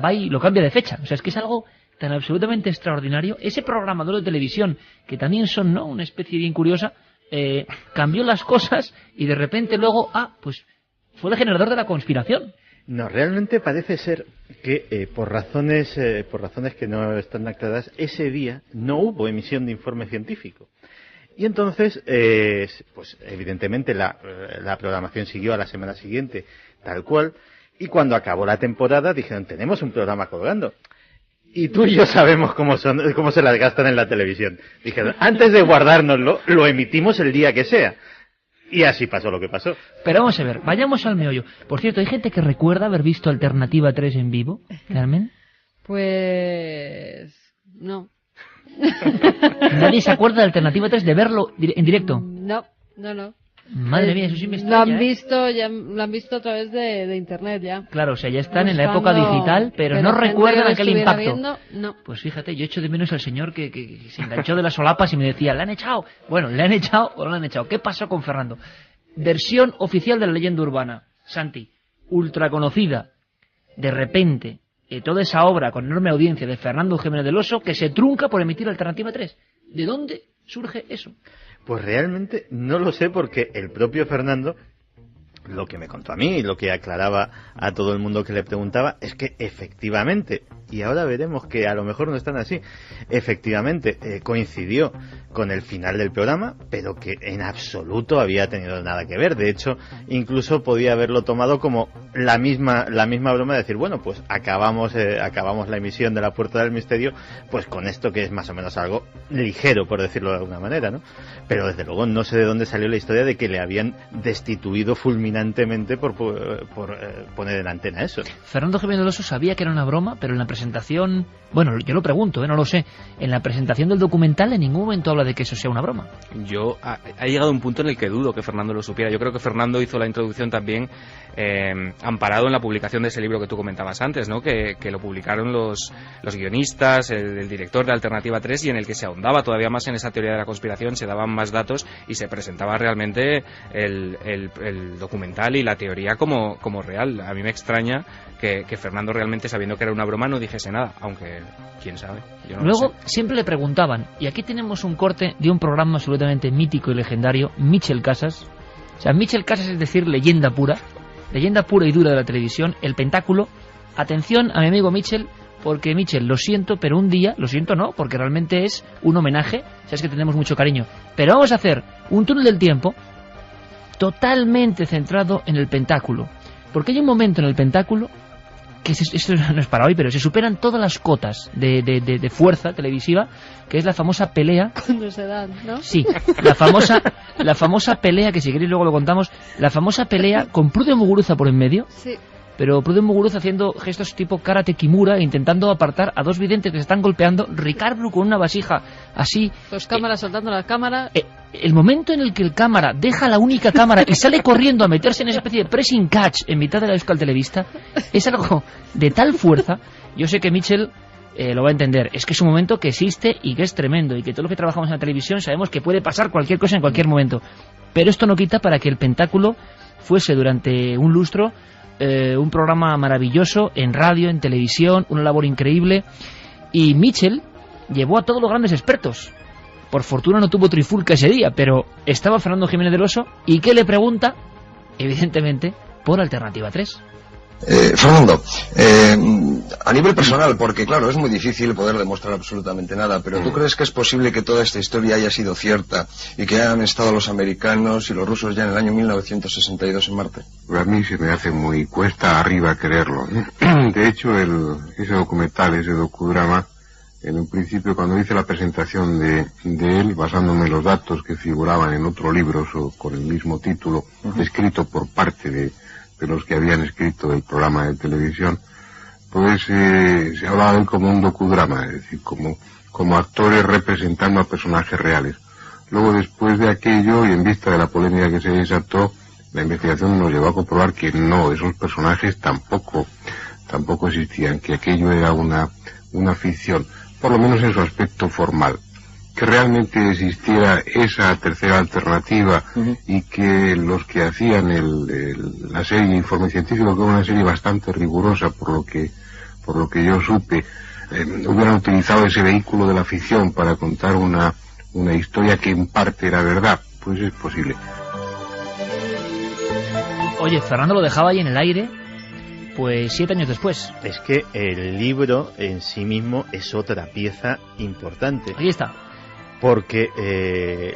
va y lo cambia de fecha? O sea, es que es algo tan absolutamente extraordinario. Ese programador de televisión, que también son, ¿no?, una especie bien curiosa, cambió las cosas y de repente luego, pues fue el generador de la conspiración. No, realmente parece ser que por razones que no están aclaradas, ese día no hubo emisión de informe científico. Y entonces, pues evidentemente la programación siguió a la semana siguiente, tal cual, y cuando acabó la temporada dijeron, tenemos un programa colgando. Y tú y yo sabemos cómo se las gastan en la televisión. Dijeron, antes de guardárnoslo, lo emitimos el día que sea. Y así pasó lo que pasó. Pero vamos a ver, vayamos al meollo. Por cierto, ¿hay gente que recuerda haber visto Alternativa 3 en vivo, Carmen? Pues no. ¿Nadie se acuerda de Alternativa 3 de verlo en directo? No. Madre mía, eso sí me extraña. Lo han visto a través de internet ya. Claro, o sea, ya están en la época digital, pero no recuerdan aquel impacto. Viendo, no. Pues fíjate, yo echo de menos al señor que se enganchó de las solapas y me decía, ¿le han echado? Bueno, ¿le han echado o no le han echado? ¿Qué pasó con Fernando? Versión oficial de la leyenda urbana. Santi, ultra conocida. De repente, toda esa obra con enorme audiencia de Fernando Jiménez del Oso que se trunca por emitir Alternativa 3. ¿De dónde surge eso? Pues realmente no lo sé, porque el propio Fernando, lo que me contó a mí y lo que aclaraba a todo el mundo que le preguntaba, es que efectivamente, y ahora veremos que a lo mejor no están así, efectivamente coincidió con el final del programa, pero que en absoluto había tenido nada que ver. De hecho, incluso podía haberlo tomado como la misma broma de decir, bueno, pues acabamos la emisión de La Puerta del Misterio, pues con esto que es más o menos algo ligero, por decirlo de alguna manera, ¿no? Pero desde luego no sé de dónde salió la historia de que le habían destituido fulminantemente por poner en antena eso. Fernando Jiménez del Oso sabía que era una broma, pero en la presentación, bueno, yo lo pregunto, no lo sé, en la presentación del documental en ningún momento habla de que eso sea una broma. Ha llegado un punto en el que dudo que Fernando lo supiera. Yo creo que Fernando hizo la introducción también amparado en la publicación de ese libro que tú comentabas antes, ¿no? Que lo publicaron los guionistas, el director de Alternativa 3, y en el que se ahondaba todavía más en esa teoría de la conspiración, se daban más datos y se presentaba realmente el documental y la teoría como real. A mí me extraña que Fernando realmente, sabiendo que era una broma, no dijese nada, aunque quién sabe. Yo no Luego lo sé. siempre le preguntaban, y aquí tenemos un corte de un programa absolutamente mítico y legendario, Mitchell Casas. O sea, Mitchell Casas es decir, leyenda pura y dura de la televisión, el pentáculo. Atención a mi amigo Mitchell, porque Mitchell, lo siento, pero un día, lo siento no, porque realmente es un homenaje, sabes que tenemos mucho cariño, pero vamos a hacer un túnel del tiempo totalmente centrado en el pentáculo, porque hay un momento en el pentáculo que esto no es para hoy, pero se superan todas las cotas de fuerza televisiva, que es la famosa pelea. Cuando se dan, ¿no? Sí, la famosa pelea, que si queréis luego lo contamos, la famosa pelea con Pruden Muguruza por en medio. Sí. Pero Pruden Muguruza haciendo gestos tipo Karate Kimura, intentando apartar a dos videntes que se están golpeando, Ricard Bru con una vasija así. Dos cámaras soltando la cámara. El momento en el que el cámara deja la única cámara y sale corriendo a meterse en esa especie de pressing catch en mitad de la Euskal Televista, es algo de tal fuerza. Yo sé que Mitchell lo va a entender. Es que es un momento que existe y que es tremendo, y que todos los que trabajamos en la televisión sabemos que puede pasar cualquier cosa en cualquier momento. Pero esto no quita para que el Pentáculo fuese durante un lustro un programa maravilloso en radio, en televisión, una labor increíble. Y Mitchell llevó a todos los grandes expertos. Por fortuna no tuvo trifulca ese día, pero estaba Fernando Jiménez del Oso, y ¿qué le pregunta? Evidentemente, por Alternativa 3. Fernando, a nivel personal, porque claro, es muy difícil poder demostrar absolutamente nada, pero ¿tú crees que es posible que toda esta historia haya sido cierta y que hayan estado los americanos y los rusos ya en el año 1962 en Marte? A mí se me hace muy cuesta arriba creerlo. De hecho, ese documental, ese docudrama, en un principio cuando hice la presentación de él, basándome en los datos que figuraban en otro libro con el mismo título, escrito por parte de los que habían escrito el programa de televisión, pues se hablaba de él como un docudrama, es decir, como actores representando a personajes reales. Luego, después de aquello, y en vista de la polémica que se desató, la investigación nos llevó a comprobar que no, esos personajes tampoco existían, que aquello era una ficción, por lo menos en su aspecto formal. Que realmente existiera esa tercera alternativa y que los que hacían la serie Informe Científico, que era una serie bastante rigurosa por lo que yo supe, hubieran utilizado ese vehículo de la ficción para contar una historia que en parte era verdad, pues es posible. Oye, Fernando lo dejaba ahí en el aire, pues 7 años después. Es que el libro en sí mismo es otra pieza importante. Ahí está. Porque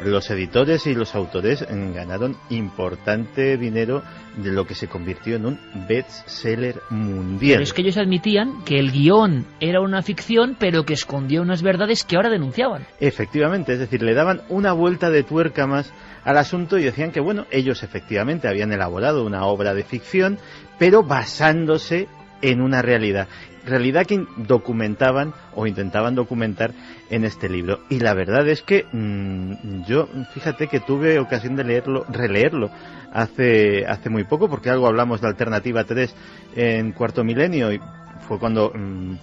los editores y los autores ganaron importante dinero de lo que se convirtió en un bestseller mundial. Pero es que ellos admitían que el guión era una ficción, pero que escondía unas verdades que ahora denunciaban. Efectivamente, es decir, le daban una vuelta de tuerca más al asunto y decían que, bueno, ellos efectivamente habían elaborado una obra de ficción, pero basándose en una realidad que documentaban o intentaban documentar en este libro. Y la verdad es que yo, fíjate que tuve ocasión de releerlo hace muy poco, porque algo hablamos de Alternativa 3 en Cuarto Milenio, y fue cuando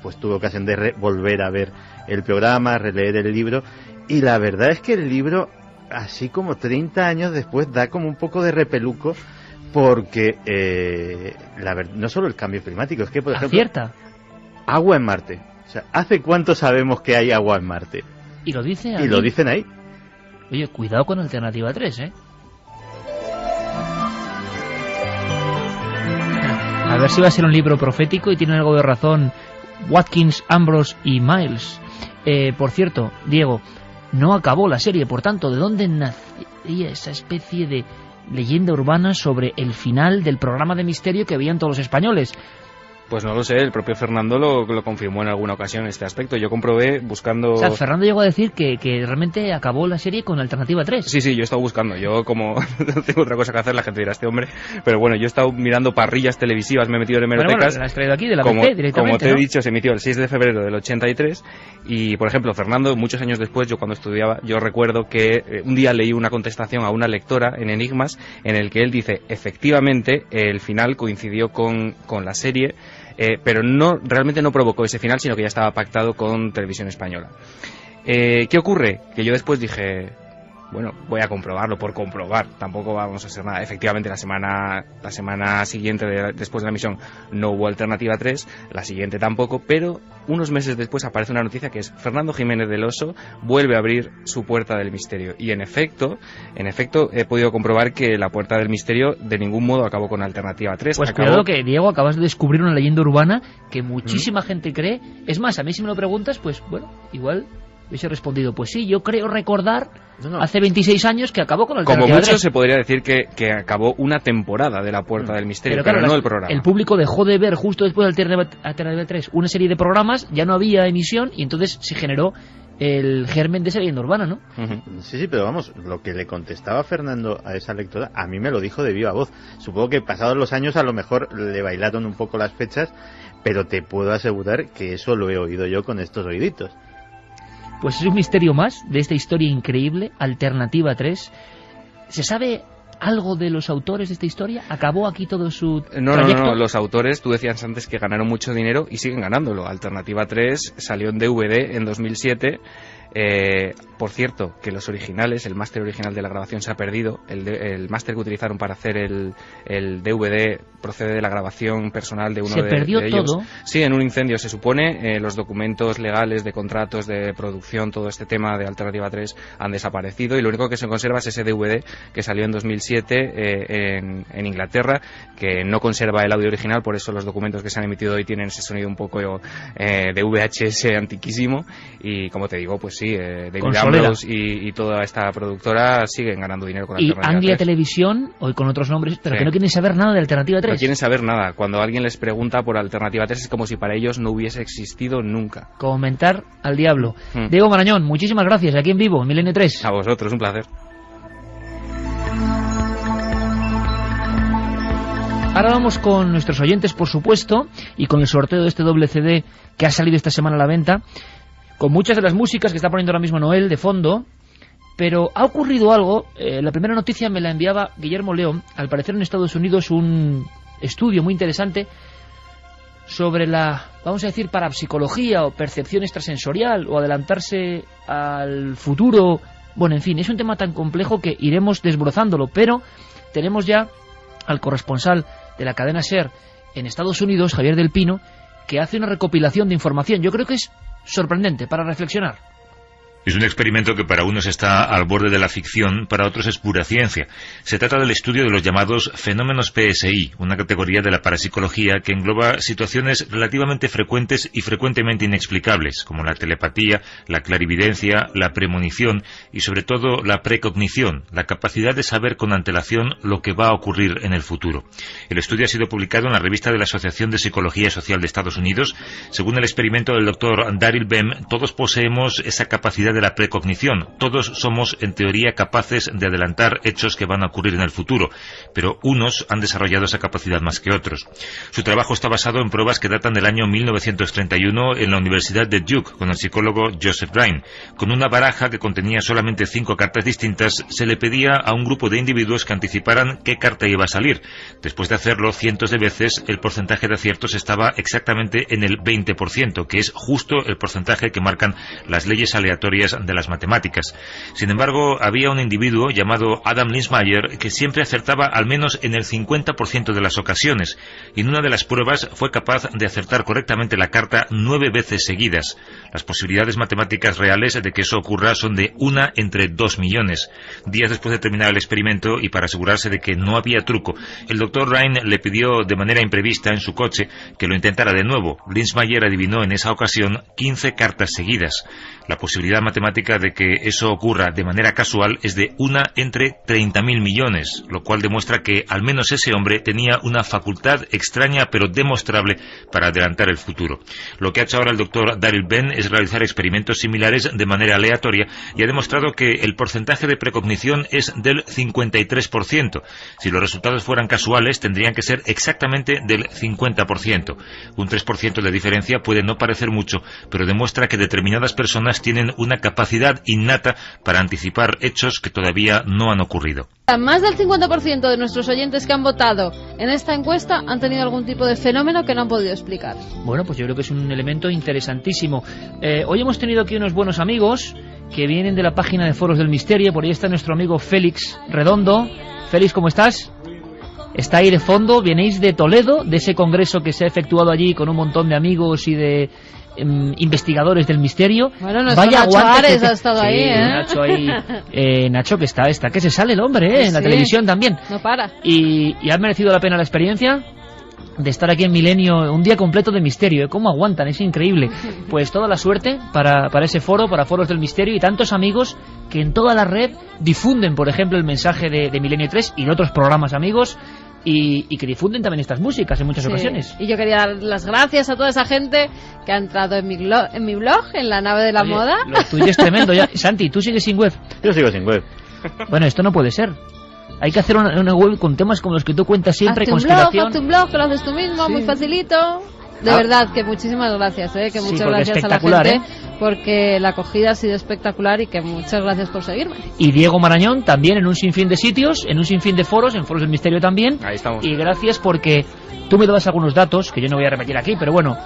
pues tuve ocasión de volver a ver el programa, releer el libro, y la verdad es que el libro, así como 30 años después, da como un poco de repeluco, porque no solo el cambio climático, es que, por ejemplo, acierta. Agua en Marte. O sea, ¿hace cuánto sabemos que hay agua en Marte? Y lo dice ahí. Y lo dicen ahí. Oye, cuidado con Alternativa 3, ¿eh? A ver si va a ser un libro profético y tiene algo de razón Watkins, Ambrose y Miles. Por cierto, Diego, no acabó la serie, por tanto, ¿de dónde nacería esa especie de leyenda urbana sobre el final del programa de misterio que veían todos los españoles? Pues no lo sé, el propio Fernando lo confirmó en alguna ocasión en este aspecto. Yo comprobé buscando... O sea, Fernando llegó a decir que realmente acabó la serie con Alternativa 3. Sí, yo he estado buscando. Yo, como no tengo otra cosa que hacer, la gente dirá, este hombre... Pero bueno, yo he estado mirando parrillas televisivas, me he metido en hemerotecas... Bueno, la has traído aquí, de la BBC directamente, como te he ¿no? dicho, se emitió el 6 de febrero del 83. Y, por ejemplo, Fernando, muchos años después, yo cuando estudiaba, yo recuerdo que un día leí una contestación a una lectora en Enigmas, en el que él dice, efectivamente, el final coincidió con la serie... pero realmente no provocó ese final, sino que ya estaba pactado con Televisión Española. ¿Qué ocurre? Que yo después dije, bueno, voy a comprobarlo por comprobar, tampoco vamos a hacer nada. Efectivamente, la semana siguiente después de la emisión no hubo Alternativa 3, la siguiente tampoco, pero unos meses después aparece una noticia que es Fernando Jiménez del Oso vuelve a abrir su Puerta del Misterio. Y en efecto he podido comprobar que la Puerta del Misterio de ningún modo acabó con Alternativa 3. Pues cuidado que, Diego, acabas de descubrir una leyenda urbana que muchísima gente cree. Es más, a mí si me lo preguntas, pues bueno, igual hubiese respondido, pues sí, yo creo recordar hace 26 años que acabó con Alternativa 3. Como mucho se podría decir que acabó una temporada de la Puerta del Misterio, pero no el programa. El público dejó de ver justo después de Alternativa 3 una serie de programas, ya no había emisión y entonces se generó el germen de esa leyenda urbana, ¿no? Sí, pero vamos, lo que le contestaba Fernando a esa lectora, a mí me lo dijo de viva voz. Supongo que pasados los años a lo mejor le bailaron un poco las fechas, pero te puedo asegurar que eso lo he oído yo con estos oíditos. Pues es un misterio más de esta historia increíble, Alternativa 3. ¿Se sabe algo de los autores de esta historia? ¿Acabó aquí todo su No, trayecto? los autores, tú decías antes que ganaron mucho dinero y siguen ganándolo. Alternativa 3 salió en DVD en 2007. Por cierto, que los originales, el máster original de la grabación se ha perdido. El máster que utilizaron para hacer el DVD procede de la grabación personal de uno de ellos. ¿Se perdió todo? Sí, en un incendio, se supone. Los documentos legales de contratos de producción, todo este tema de Alternativa 3 han desaparecido y lo único que se conserva es ese DVD que salió en 2007 en Inglaterra, que no conserva el audio original, por eso los documentos que se han emitido hoy tienen ese sonido un poco de VHS antiquísimo. Y como te digo, pues sí, David Ambrose y toda esta productora siguen ganando dinero con Alternativa 3. Y Anglia Televisión, hoy con otros nombres, pero que no quieren saber nada de Alternativa 3. No quieren saber nada. Cuando alguien les pregunta por Alternativa 3 es como si para ellos no hubiese existido nunca. Comentar al diablo. Diego Marañón, muchísimas gracias. Aquí en vivo, en Milenio 3. A vosotros, un placer. Ahora vamos con nuestros oyentes, por supuesto, y con el sorteo de este doble CD que ha salido esta semana a la venta, con muchas de las músicas que está poniendo ahora mismo Noel de fondo. Pero ha ocurrido algo. La primera noticia me la enviaba Guillermo León. Al parecer en Estados Unidos un estudio muy interesante sobre la, vamos a decir, parapsicología o percepción extrasensorial o adelantarse al futuro. Bueno, en fin, es un tema tan complejo que iremos desbrozándolo, pero tenemos ya al corresponsal de la cadena SER en Estados Unidos, Javier del Pino, que hace una recopilación de información. Yo creo que es sorprendente para reflexionar. Es un experimento que para unos está al borde de la ficción, para otros es pura ciencia. Se trata del estudio de los llamados fenómenos PSI, una categoría de la parapsicología que engloba situaciones relativamente frecuentes y frecuentemente inexplicables, como la telepatía, la clarividencia, la premonición y sobre todo la precognición, la capacidad de saber con antelación lo que va a ocurrir en el futuro. El estudio ha sido publicado en la revista de la Asociación de Psicología Social de Estados Unidos. Según el experimento del doctor Daryl Bem, todos poseemos esa capacidad de la precognición. Todos somos, en teoría, capaces de adelantar hechos que van a ocurrir en el futuro, pero unos han desarrollado esa capacidad más que otros. Su trabajo está basado en pruebas que datan del año 1931 en la Universidad de Duke, con el psicólogo Joseph Rhine. Con una baraja que contenía solamente 5 cartas distintas, se le pedía a un grupo de individuos que anticiparan qué carta iba a salir. Después de hacerlo cientos de veces, el porcentaje de aciertos estaba exactamente en el 20%, que es justo el porcentaje que marcan las leyes aleatorias de las matemáticas. Sin embargo, había un individuo llamado Adam Linsmeyer que siempre acertaba al menos en el 50% de las ocasiones, y en una de las pruebas fue capaz de acertar correctamente la carta 9 veces seguidas. Las posibilidades matemáticas reales de que eso ocurra son de 1 entre 2 millones. Días después de terminar el experimento, y para asegurarse de que no había truco, el doctor Rhine le pidió de manera imprevista en su coche que lo intentara de nuevo. Linsmeyer adivinó en esa ocasión 15 cartas seguidas. La posibilidad matemática de que eso ocurra de manera casual es de 1 entre 30.000 millones, lo cual demuestra que al menos ese hombre tenía una facultad extraña pero demostrable para adelantar el futuro. Lo que ha hecho ahora el doctor Daryl Bem es realizar experimentos similares de manera aleatoria y ha demostrado que el porcentaje de precognición es del 53%. Si los resultados fueran casuales, tendrían que ser exactamente del 50%. Un 3% de diferencia puede no parecer mucho, pero demuestra que determinadas personas tienen una capacidad innata para anticipar hechos que todavía no han ocurrido. Más del 50% de nuestros oyentes que han votado en esta encuesta han tenido algún tipo de fenómeno que no han podido explicar. Bueno, pues yo creo que es un elemento interesantísimo. Hoy hemos tenido aquí unos buenos amigos que vienen de la página de Foros del Misterio. Por ahí está nuestro amigo Félix Redondo. Félix, ¿cómo estás? Está ahí de fondo. Vienéis de Toledo, de ese congreso que se ha efectuado allí con un montón de amigos y de investigadores del misterio. Bueno, Vaya Nacho Ares ha estado ahí, Nacho ahí. Nacho que está que se sale el hombre, en la televisión también. No para. Y ha merecido la pena la experiencia de estar aquí en Milenio un día completo de misterio. ¿Cómo aguantan? Es increíble. Pues toda la suerte para ese foro, para Foros del Misterio, y tantos amigos que en toda la red difunden, por ejemplo, el mensaje de Milenio 3 y de otros programas amigos. Y que difunden también estas músicas en muchas ocasiones. Y yo quería dar las gracias a toda esa gente que ha entrado en mi blog, en la nave de la moda. Lo tuyo es tremendo. Ya. Santi, ¿tú sigues sin web? Yo sigo sin web. Bueno, esto no puede ser. Hay que hacer una web con temas como los que tú cuentas siempre, hazte conspiración. Hazte un blog, que lo haces tú mismo, muy facilito. De verdad, que muchísimas gracias, que muchas gracias a la gente, porque la acogida ha sido espectacular y que muchas gracias por seguirme. Y Diego Marañón también en un sinfín de sitios, en un sinfín de foros, en Foros del Misterio también. Ahí estamos. Y gracias porque tú me dabas algunos datos que yo no voy a repetir aquí, pero bueno,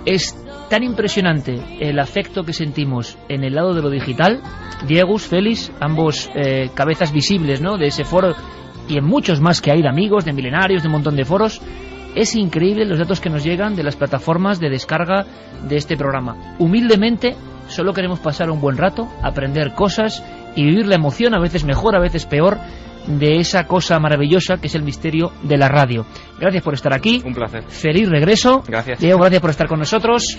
es tan impresionante el afecto que sentimos en el lado de lo digital. Diego, Félix, ambos cabezas visibles, ¿no?, de ese foro, y en muchos más que hay, de amigos, de milenarios, de un montón de foros. Es increíble los datos que nos llegan de las plataformas de descarga de este programa. Humildemente, solo queremos pasar un buen rato, aprender cosas y vivir la emoción, a veces mejor, a veces peor, de esa cosa maravillosa que es el misterio de la radio. Gracias por estar aquí. Un placer. Feliz regreso. Gracias. Diego, gracias por estar con nosotros.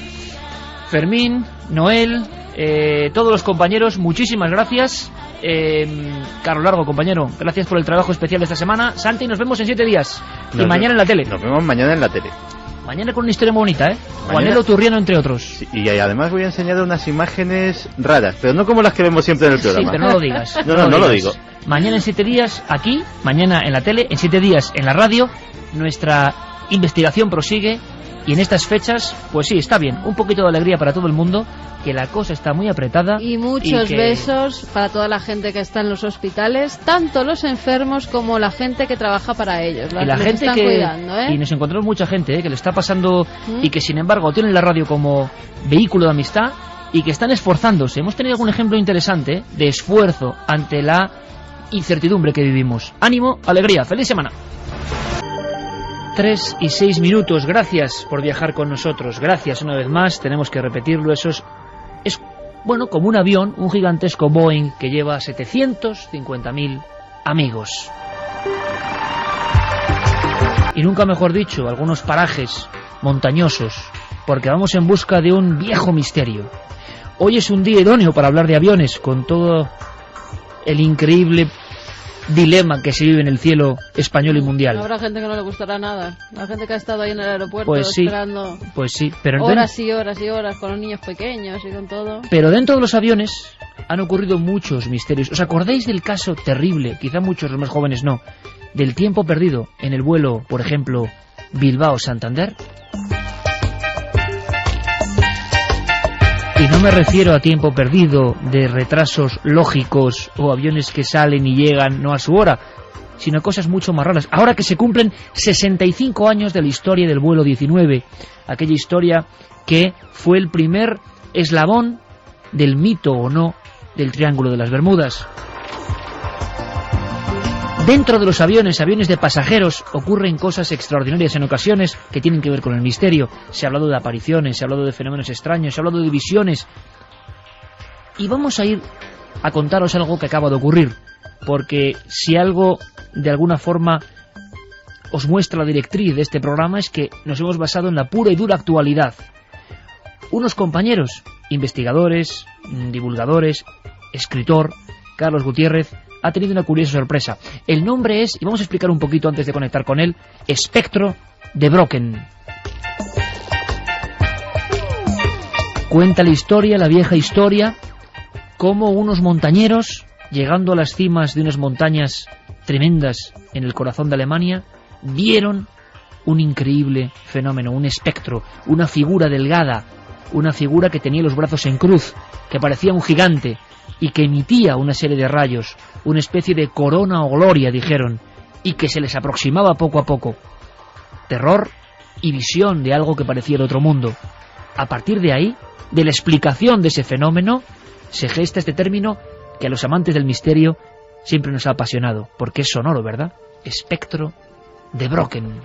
Fermín, Noel, todos los compañeros, muchísimas gracias. Carlos Largo, compañero, gracias por el trabajo especial de esta semana. Santi, nos vemos en 7 días. Y mañana en la tele. Nos vemos mañana en la tele. Mañana con una historia muy bonita, Juanelo Turriano, entre otros. Sí, y además voy a enseñar unas imágenes raras, pero no como las que vemos siempre en el programa. Sí, pero no lo digas. No lo digo. Mañana en 7 días aquí, mañana en la tele, en 7 días en la radio. Nuestra investigación prosigue. Y en estas fechas, pues sí, está bien, un poquito de alegría para todo el mundo, que la cosa está muy apretada. Y muchos besos para toda la gente que está en los hospitales, tanto los enfermos como la gente que trabaja para ellos. Y la gente están que cuidando, Y nos encontramos mucha gente que le está pasando y que sin embargo tienen la radio como vehículo de amistad y que están esforzándose. Hemos tenido algún ejemplo interesante de esfuerzo ante la incertidumbre que vivimos. Ánimo, alegría, feliz semana. 3 y 6 minutos, gracias por viajar con nosotros, gracias una vez más, tenemos que repetirlo, eso es bueno, como un avión, un gigantesco Boeing que lleva 750.000 amigos. Y nunca mejor dicho, algunos parajes montañosos, porque vamos en busca de un viejo misterio. Hoy es un día idóneo para hablar de aviones, con todo el increíble dilema que se vive en el cielo español y mundial. Habrá gente que no le gustará nada. La gente que ha estado ahí en el aeropuerto esperando pero horas y horas y horas con los niños pequeños y con todo. Pero dentro de los aviones han ocurrido muchos misterios. ¿Os acordáis del caso terrible, quizá muchos los más jóvenes no, del tiempo perdido en el vuelo, por ejemplo, Bilbao-Santander? Y no me refiero a tiempo perdido de retrasos lógicos o aviones que salen y llegan no a su hora, sino cosas mucho más raras. Ahora que se cumplen 65 años de la historia del vuelo 19, aquella historia que fue el primer eslabón del mito o no del Triángulo de las Bermudas. Dentro de los aviones de pasajeros, ocurren cosas extraordinarias en ocasiones que tienen que ver con el misterio. Se ha hablado de apariciones, se ha hablado de fenómenos extraños, se ha hablado de visiones. Y vamos a ir a contaros algo que acaba de ocurrir, porque si algo de alguna forma os muestra la directriz de este programa es que nos hemos basado en la pura y dura actualidad. Unos compañeros, investigadores, divulgadores, escritor, Carlos Gutiérrez, ha tenido una curiosa sorpresa. El nombre es, y vamos a explicar un poquito antes de conectar con él, Espectro de Brocken. Cuenta la historia, la vieja historia, cómo unos montañeros, llegando a las cimas de unas montañas tremendas en el corazón de Alemania, vieron un increíble fenómeno, un espectro, una figura delgada, una figura que tenía los brazos en cruz, que parecía un gigante y que emitía una serie de rayos, una especie de corona o gloria, dijeron, y que se les aproximaba poco a poco. Terror y visión de algo que parecía el otro mundo. A partir de ahí, de la explicación de ese fenómeno, se gesta este término que a los amantes del misterio siempre nos ha apasionado, porque es sonoro, ¿verdad? Espectro de Brocken.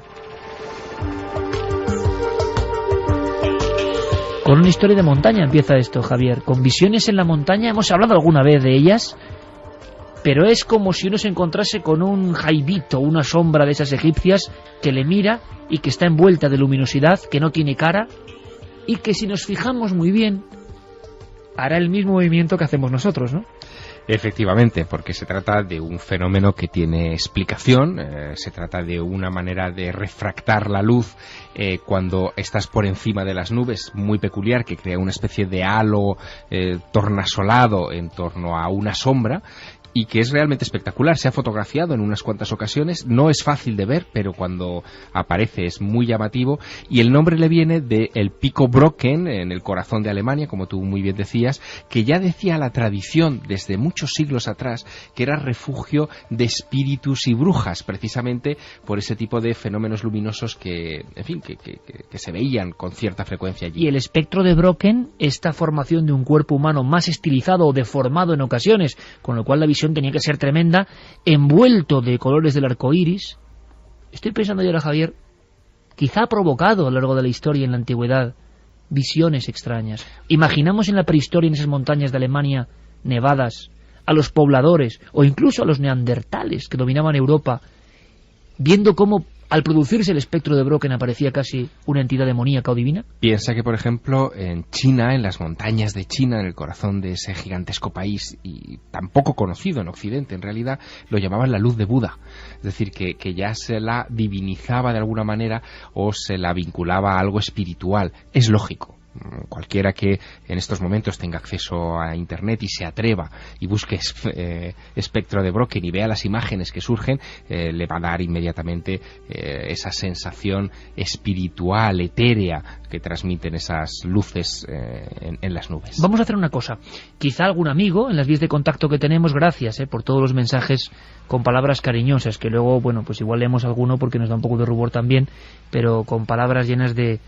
Con una historia de montaña empieza esto, Javier. Con visiones en la montaña, hemos hablado alguna vez de ellas, pero es como si uno se encontrase con un jaibito, una sombra de esas egipcias que le mira y que está envuelta de luminosidad, que no tiene cara, y que si nos fijamos muy bien, hará el mismo movimiento que hacemos nosotros, ¿no? Efectivamente, porque se trata de un fenómeno que tiene explicación, se trata de una manera de refractar la luz cuando estás por encima de las nubes, muy peculiar, que crea una especie de halo tornasolado en torno a una sombra, y que es realmente espectacular. Se ha fotografiado en unas cuantas ocasiones, no es fácil de ver, pero cuando aparece es muy llamativo, y el nombre le viene del pico Brocken, en el corazón de Alemania, como tú muy bien decías, que ya decía la tradición desde muchos siglos atrás que era refugio de espíritus y brujas, precisamente por ese tipo de fenómenos luminosos que, en fin, que se veían con cierta frecuencia allí. Y el espectro de Brocken, esta formación de un cuerpo humano más estilizado o deformado en ocasiones, con lo cual la visión tenía que ser tremenda, envuelto de colores del arco iris. Estoy pensando yo ahora, Javier, quizá ha provocado a lo largo de la historia en la antigüedad visiones extrañas. Imaginamos en la prehistoria, en esas montañas de Alemania nevadas, a los pobladores o incluso a los neandertales que dominaban Europa, viendo cómo al producirse el espectro de Brocken aparecía casi una entidad demoníaca o divina. Piensa que, por ejemplo, en China, en las montañas de China, en el corazón de ese gigantesco país y tan poco conocido en Occidente, en realidad, lo llamaban la luz de Buda. Es decir, que ya se la divinizaba de alguna manera o se la vinculaba a algo espiritual. Es lógico. Cualquiera que en estos momentos tenga acceso a Internet y se atreva y busque espectro de Brocken y vea las imágenes que surgen, le va a dar inmediatamente esa sensación espiritual, etérea, que transmiten esas luces en las nubes. Vamos a hacer una cosa. Quizá algún amigo en las vías de contacto que tenemos, gracias por todos los mensajes con palabras cariñosas, que luego, bueno, pues igual leemos alguno porque nos da un poco de rubor también, pero con palabras llenas de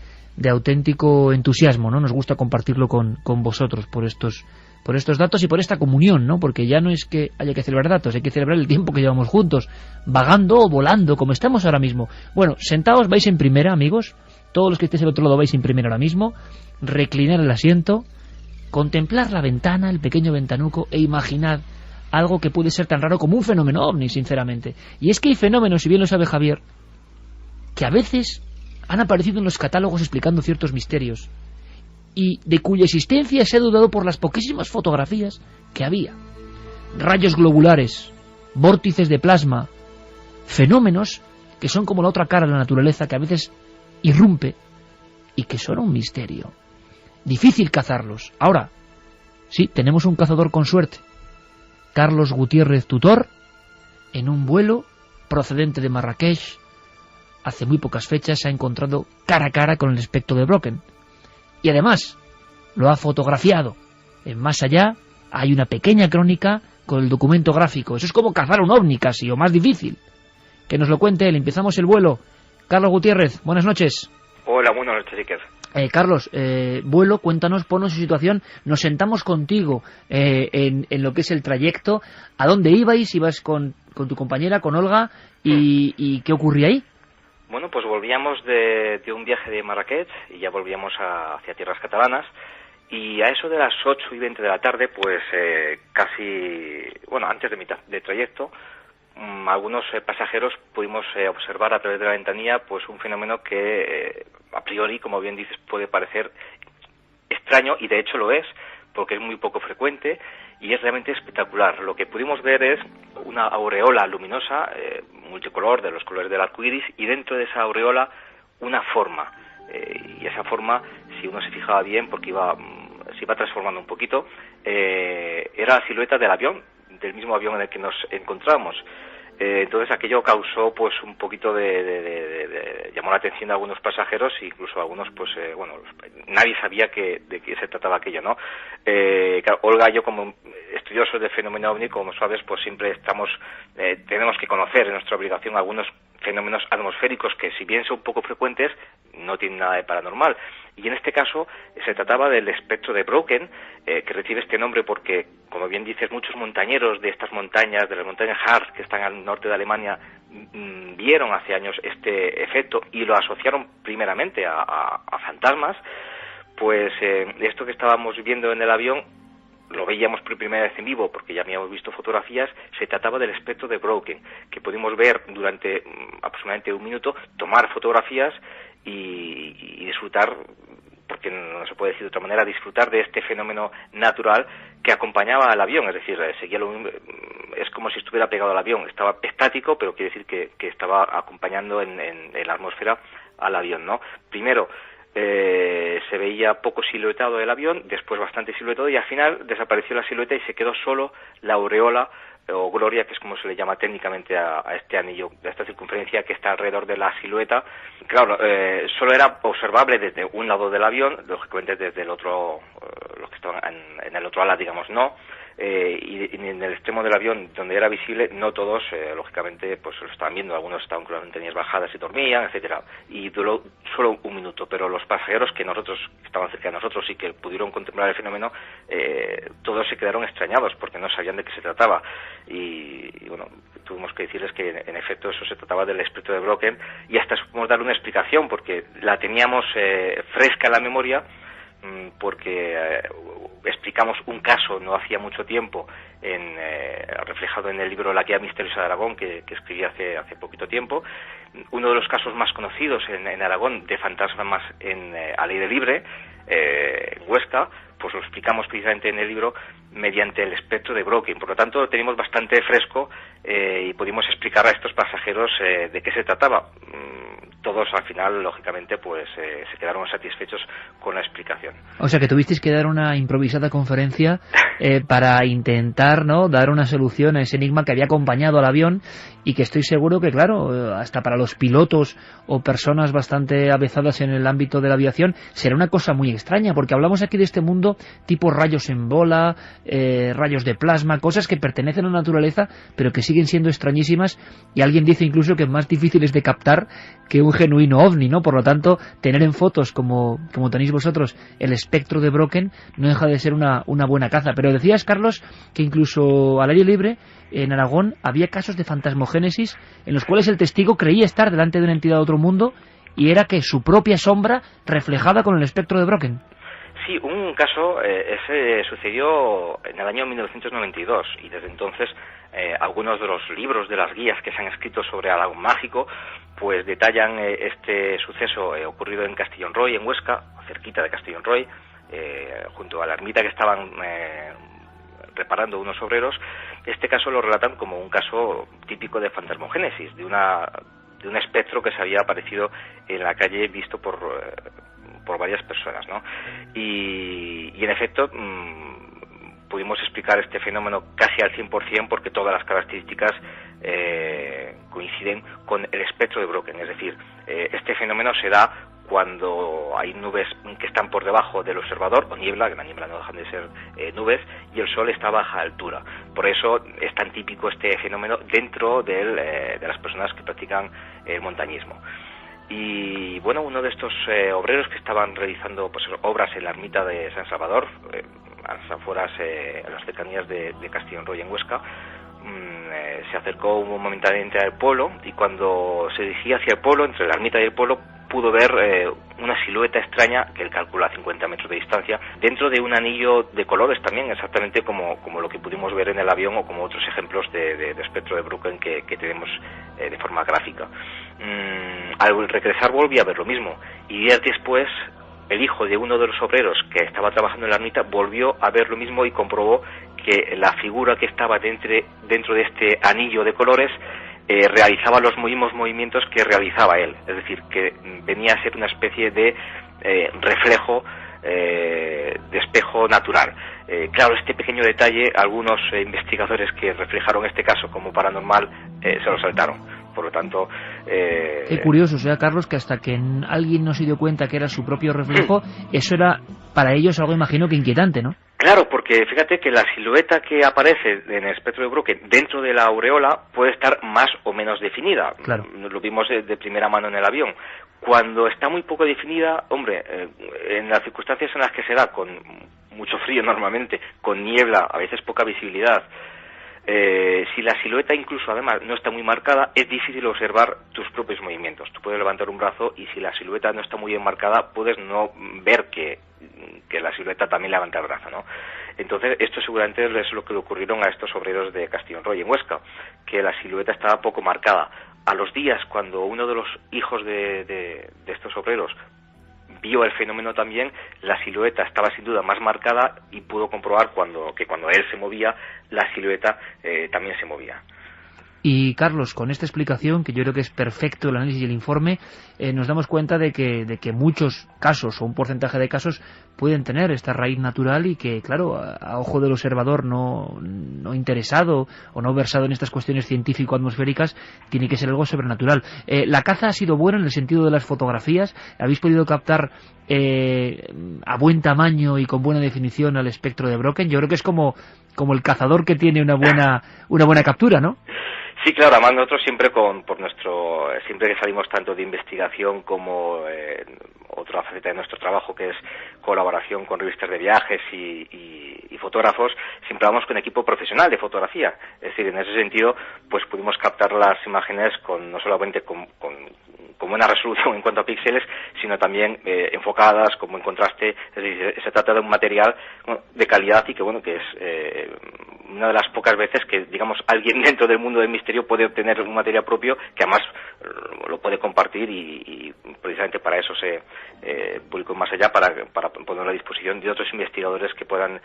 auténtico entusiasmo, ¿no? Nos gusta compartirlo con vosotros por estos datos y por esta comunión, ¿no? Porque ya no es que haya que celebrar datos, hay que celebrar el tiempo que llevamos juntos, vagando o volando, como estamos ahora mismo. Bueno, sentaos, vais en primera, amigos, todos los que estéis al otro lado vais en primera ahora mismo, reclinar el asiento, contemplar la ventana, el pequeño ventanuco, e imaginad algo que puede ser tan raro como un fenómeno ovni, sinceramente. Y es que hay fenómenos, si bien lo sabe Javier, que a veces han aparecido en los catálogos explicando ciertos misterios y de cuya existencia se ha dudado por las poquísimas fotografías que había. Rayos globulares, vórtices de plasma, fenómenos que son como la otra cara de la naturaleza que a veces irrumpe y que son un misterio. Difícil cazarlos. Ahora, sí, tenemos un cazador con suerte. Carlos Gutiérrez Tutor, en un vuelo procedente de Marrakech, hace muy pocas fechas se ha encontrado cara a cara con el espectro de Brocken. Y además, lo ha fotografiado. En Más Allá hay una pequeña crónica con el documento gráfico. Eso es como cazar un ovni casi, o más difícil. Que nos lo cuente él. Empezamos el vuelo. Carlos Gutiérrez, buenas noches. Hola, buenas noches, Iker. Carlos, vuelo, cuéntanos, ponnos su situación. Nos sentamos contigo en lo que es el trayecto. ¿A dónde ibais? ¿Ibas con tu compañera, con Olga? ¿Y qué ocurría ahí? Bueno, pues volvíamos de un viaje de Marrakech y ya volvíamos hacia tierras catalanas, y a eso de las 8:20 de la tarde, pues antes de mitad de trayecto, algunos pasajeros pudimos observar a través de la ventanilla pues un fenómeno que a priori, como bien dices, puede parecer extraño, y de hecho lo es, porque es muy poco frecuente y es realmente espectacular. Lo que pudimos ver es una aureola luminosa, multicolor, de los colores del arco iris, y dentro de esa aureola una forma. Y esa forma, si uno se fijaba bien, porque se iba transformando un poquito, era la silueta del avión, del mismo avión en el que nos encontramos. Entonces aquello causó pues un poquito llamó la atención de algunos pasajeros, e incluso algunos nadie sabía de qué se trataba aquello, ¿no? Claro, Olga y yo, como estudiosos de fenómeno ovni, como sabes, pues siempre tenemos que conocer, en nuestra obligación, algunos fenómenos atmosféricos que, si bien son poco frecuentes, no tienen nada de paranormal. Y en este caso se trataba del espectro de Brocken, que recibe este nombre porque, como bien dices, muchos montañeros de estas montañas, de las montañas Harz, que están al norte de Alemania, vieron hace años este efecto y lo asociaron primeramente a fantasmas. Pues esto que estábamos viendo en el avión lo veíamos por primera vez en vivo, porque ya habíamos visto fotografías. Se trataba del espectro de Brocken, que pudimos ver durante aproximadamente un minuto, tomar fotografías y disfrutar, porque no se puede decir de otra manera, disfrutar de este fenómeno natural que acompañaba al avión. Es decir, seguía es como si estuviera pegado al avión. Estaba estático, pero quiere decir que estaba acompañando en la atmósfera al avión, ¿no? Primero se veía poco siluetado el avión, después bastante siluetado, y al final desapareció la silueta y se quedó solo la aureola o gloria, que es como se le llama técnicamente a este anillo, a esta circunferencia que está alrededor de la silueta. Claro, solo era observable desde un lado del avión, lógicamente desde el otro, los que estaban en el otro ala, digamos, no. Y en el extremo del avión donde era visible, no todos, lógicamente, pues lo estaban viendo. Algunos estaban con las ventanillas bajadas y dormían, etcétera. Y duró solo un minuto, pero los pasajeros que estaban cerca de nosotros y que pudieron contemplar el fenómeno, todos se quedaron extrañados porque no sabían de qué se trataba. Y bueno, tuvimos que decirles que en efecto eso se trataba del espectro de Brocken, y hasta supimos dar una explicación porque la teníamos fresca en la memoria, porque explicamos un caso no hacía mucho tiempo reflejado en el libro La Guía Misteriosa de Aragón, que escribí hace poquito tiempo. Uno de los casos más conocidos en Aragón de fantasmas al aire libre, en Huesca, pues lo explicamos precisamente en el libro mediante el espectro de Brocken. Por lo tanto, lo teníamos bastante fresco y pudimos explicar a estos pasajeros de qué se trataba. Todos al final, lógicamente, pues se quedaron satisfechos con la explicación. O sea que tuvisteis que dar una improvisada conferencia para intentar, ¿no?, dar una solución a ese enigma que había acompañado al avión, y que estoy seguro que, claro, hasta para los pilotos o personas bastante avezadas en el ámbito de la aviación, será una cosa muy extraña, porque hablamos aquí de este mundo tipo rayos en bola, rayos de plasma, cosas que pertenecen a la naturaleza, pero que siguen siendo extrañísimas, y alguien dice incluso que más difíciles de captar que un genuino ovni, ¿no? Por lo tanto, tener en fotos, como tenéis vosotros, el espectro de Brocken, no deja de ser una buena caza. Pero decías, Carlos, que incluso al aire libre, en Aragón, había casos de fantasmogénesis en los cuales el testigo creía estar delante de una entidad de otro mundo, y era que su propia sombra reflejada con el espectro de Brocken. Sí, un caso, ese sucedió en el año 1992, y desde entonces algunos de los libros de las guías que se han escrito sobre Aragón mágico pues detallan este suceso ocurrido en Castellón-Roy, en Huesca, cerquita de Castellón-Roy, junto a la ermita que estaban reparando unos obreros. Este caso lo relatan como un caso típico de fantasmogénesis, de un espectro que se había aparecido en la calle visto por varias personas, ¿no? Y en efecto pudimos explicar este fenómeno casi al 100%, porque todas las características coinciden con el espectro de Brocken. Es decir, este fenómeno se da cuando hay nubes que están por debajo del observador, o niebla, que la niebla no dejan de ser nubes, y el sol está a baja altura. Por eso es tan típico este fenómeno dentro de las personas que practican el montañismo. Y bueno, uno de estos obreros que estaban realizando pues obras en la ermita de San Salvador, a las afueras, a las cercanías de Castellón-Roy, en Huesca, se acercó momentáneamente al pueblo, y cuando se dirigía hacia el pueblo, entre la ermita y el pueblo, pudo ver una silueta extraña, que él calcula a 50 metros de distancia, dentro de un anillo de colores también, exactamente como lo que pudimos ver en el avión, o como otros ejemplos de espectro de Brocken que tenemos de forma gráfica. Al regresar volví a ver lo mismo, y días después el hijo de uno de los obreros que estaba trabajando en la ermita volvió a ver lo mismo y comprobó que la figura que estaba dentro de este anillo de colores realizaba los mismos movimientos que realizaba él, es decir, que venía a ser una especie de reflejo, de espejo natural. Claro, este pequeño detalle, algunos investigadores que reflejaron este caso como paranormal se lo saltaron. Por lo tanto... Qué curioso, o sea, Carlos, que hasta que alguien no se dio cuenta que era su propio reflejo, eso era para ellos algo, imagino, que inquietante, ¿no? Claro, porque fíjate que la silueta que aparece en el espectro de Brocken dentro de la aureola puede estar más o menos definida. Claro. Lo vimos de primera mano en el avión. Cuando está muy poco definida, hombre, en las circunstancias en las que se da, con mucho frío normalmente, con niebla, a veces poca visibilidad, si la silueta incluso además no está muy marcada, es difícil observar tus propios movimientos. Tú puedes levantar un brazo y si la silueta no está muy bien marcada, puedes no ver que la silueta también levanta el brazo, ¿no? Entonces esto seguramente es lo que le ocurrieron a estos obreros de Castellón-Roy, en Huesca, que la silueta estaba poco marcada. A los días, cuando uno de los hijos de estos obreros vio el fenómeno también, la silueta estaba sin duda más marcada, y pudo comprobar que cuando él se movía, la silueta también se movía. Y Carlos, con esta explicación, que yo creo que es perfecto el análisis y el informe, nos damos cuenta de que muchos casos, o un porcentaje de casos, pueden tener esta raíz natural y que, claro, a ojo del observador no interesado o no versado en estas cuestiones científico-atmosféricas, tiene que ser algo sobrenatural. La caza ha sido buena en el sentido de las fotografías. ¿Habéis podido captar a buen tamaño y con buena definición al espectro de Brocken? Yo creo que es como el cazador que tiene una buena captura, ¿no? Sí, claro, además nosotros siempre siempre que salimos tanto de investigación como otra faceta de nuestro trabajo, que es colaboración con revistas de viajes y fotógrafos, siempre vamos con equipo profesional de fotografía. Es decir, en ese sentido, pues pudimos captar las imágenes no solamente con buena resolución en cuanto a píxeles, sino también enfocadas, como en contraste. Es decir, se trata de un material de calidad y que es una de las pocas veces que, digamos, alguien dentro del mundo del misterio puede obtener un material propio que además lo puede compartir y precisamente para eso se publicó Más Allá, para ponerlo a disposición de otros investigadores que puedan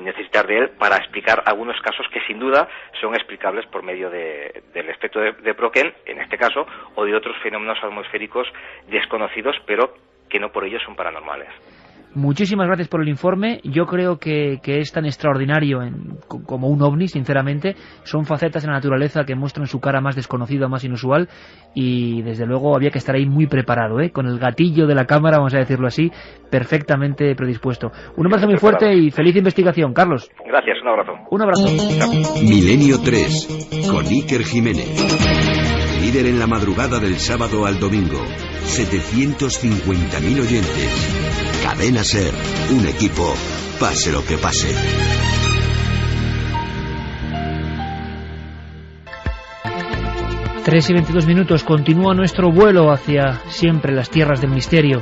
necesitar de él para explicar algunos casos que sin duda son explicables por medio del espectro de Brocken, en este caso, o de otros fenómenos atmosféricos desconocidos, pero que no por ello son paranormales. Muchísimas gracias por el informe. Yo creo que es tan extraordinario como un ovni, sinceramente. Son facetas de la naturaleza que muestran su cara más desconocida, más inusual, y desde luego había que estar ahí muy preparado, con el gatillo de la cámara, vamos a decirlo así, perfectamente predispuesto. Un abrazo muy fuerte y feliz investigación, Carlos. Gracias, un abrazo. Un abrazo. Milenio 3, con Iker Jiménez. Líder en la madrugada del sábado al domingo. 750.000 oyentes. Cadena SER, un equipo, pase lo que pase. Tres y 22 minutos, continúa nuestro vuelo hacia siempre las tierras del misterio.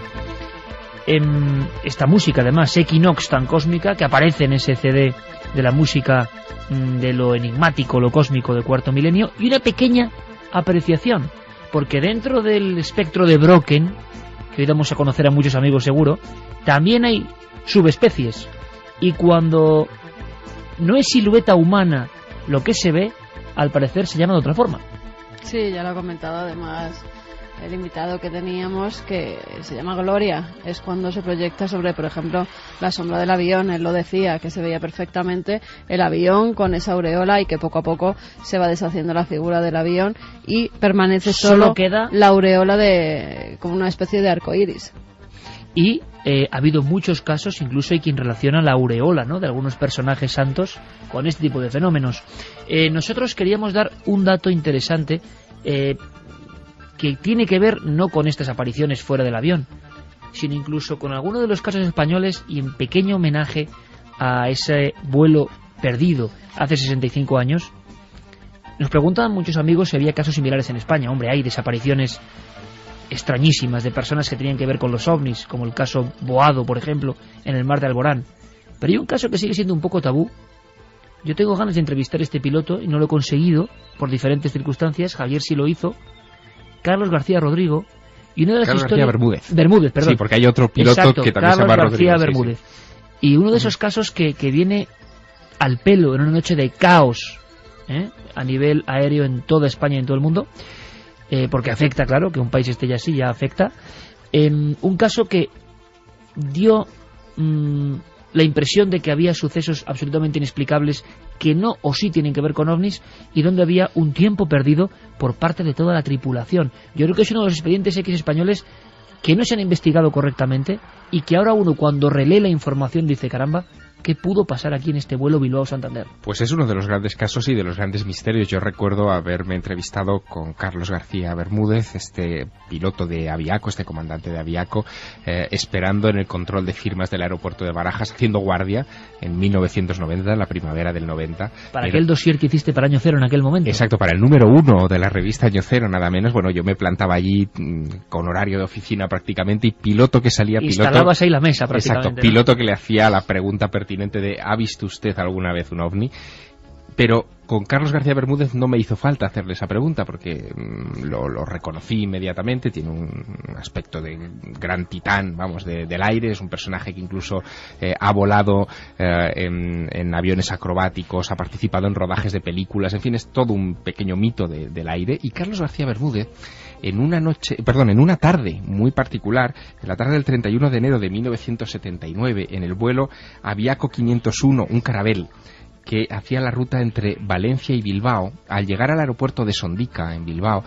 Esta música, además, Equinox, tan cósmica, que aparece en ese CD de la música de lo enigmático, lo cósmico de Cuarto Milenio, y una pequeña apreciación, porque dentro del espectro de Brocken, que hoy damos a conocer a muchos amigos seguro, también hay subespecies, y cuando no es silueta humana lo que se ve, al parecer se llama de otra forma. Sí, ya lo ha comentado además el invitado que teníamos, que se llama Gloria. Es cuando se proyecta sobre, por ejemplo, la sombra del avión. Él lo decía, que se veía perfectamente el avión con esa aureola y que poco a poco se va deshaciendo la figura del avión y permanece solo queda la aureola como una especie de arco iris. Y ha habido muchos casos, incluso hay quien relaciona la aureola, ¿no?, de algunos personajes santos con este tipo de fenómenos. Nosotros queríamos dar un dato interesante que tiene que ver no con estas apariciones fuera del avión, sino incluso con algunos de los casos españoles, y en pequeño homenaje a ese vuelo perdido hace 65 años. Nos preguntaban muchos amigos si había casos similares en España. Hombre, hay desapariciones extrañísimas de personas que tenían que ver con los ovnis, como el caso Boado, por ejemplo, en el mar de Alborán. Pero hay un caso que sigue siendo un poco tabú. Yo tengo ganas de entrevistar a este piloto y no lo he conseguido por diferentes circunstancias. Javier sí lo hizo. Carlos García Rodrigo. Y una de las historias... Bermúdez, perdón. Sí, porque hay otro piloto. Exacto, que también Carlos se llama García Rodríguez. Bermúdez. Sí. Y uno de esos casos que viene al pelo en una noche de caos, a nivel aéreo en toda España y en todo el mundo, porque afecta, claro, que un país esté ya así, ya afecta. Un caso que dio la impresión de que había sucesos absolutamente inexplicables que no o sí tienen que ver con ovnis, y donde había un tiempo perdido por parte de toda la tripulación. Yo creo que es uno de los expedientes X españoles que no se han investigado correctamente y que ahora uno, cuando relee la información, dice: caramba, ¿qué pudo pasar aquí en este vuelo Bilbao-Santander? Pues es uno de los grandes casos y de los grandes misterios. Yo recuerdo haberme entrevistado con Carlos García Bermúdez, este piloto de Aviaco, este comandante de Aviaco, esperando en el control de firmas del aeropuerto de Barajas, haciendo guardia en 1990, la primavera del 90. Para aquel dossier que hiciste para Año Cero en aquel momento. Exacto, para el número 1 de la revista Año Cero, nada menos. Bueno, yo me plantaba allí con horario de oficina prácticamente, y piloto que salía, instalabas ahí la mesa prácticamente. Exacto, piloto que le hacía la pregunta pertinente de: ¿ha visto usted alguna vez un ovni? Pero Con Carlos García Bermúdez no me hizo falta hacerle esa pregunta porque lo reconocí inmediatamente. Tiene un aspecto de gran titán, vamos, del aire. Es un personaje que incluso ha volado en aviones acrobáticos, ha participado en rodajes de películas, en fin, es todo un pequeño mito del aire. Y Carlos García Bermúdez, en una tarde muy particular, en la tarde del 31 de enero de 1979, en el vuelo Aviaco 501, un Caravelle, que hacía la ruta entre Valencia y Bilbao, al llegar al aeropuerto de Sondica, en Bilbao,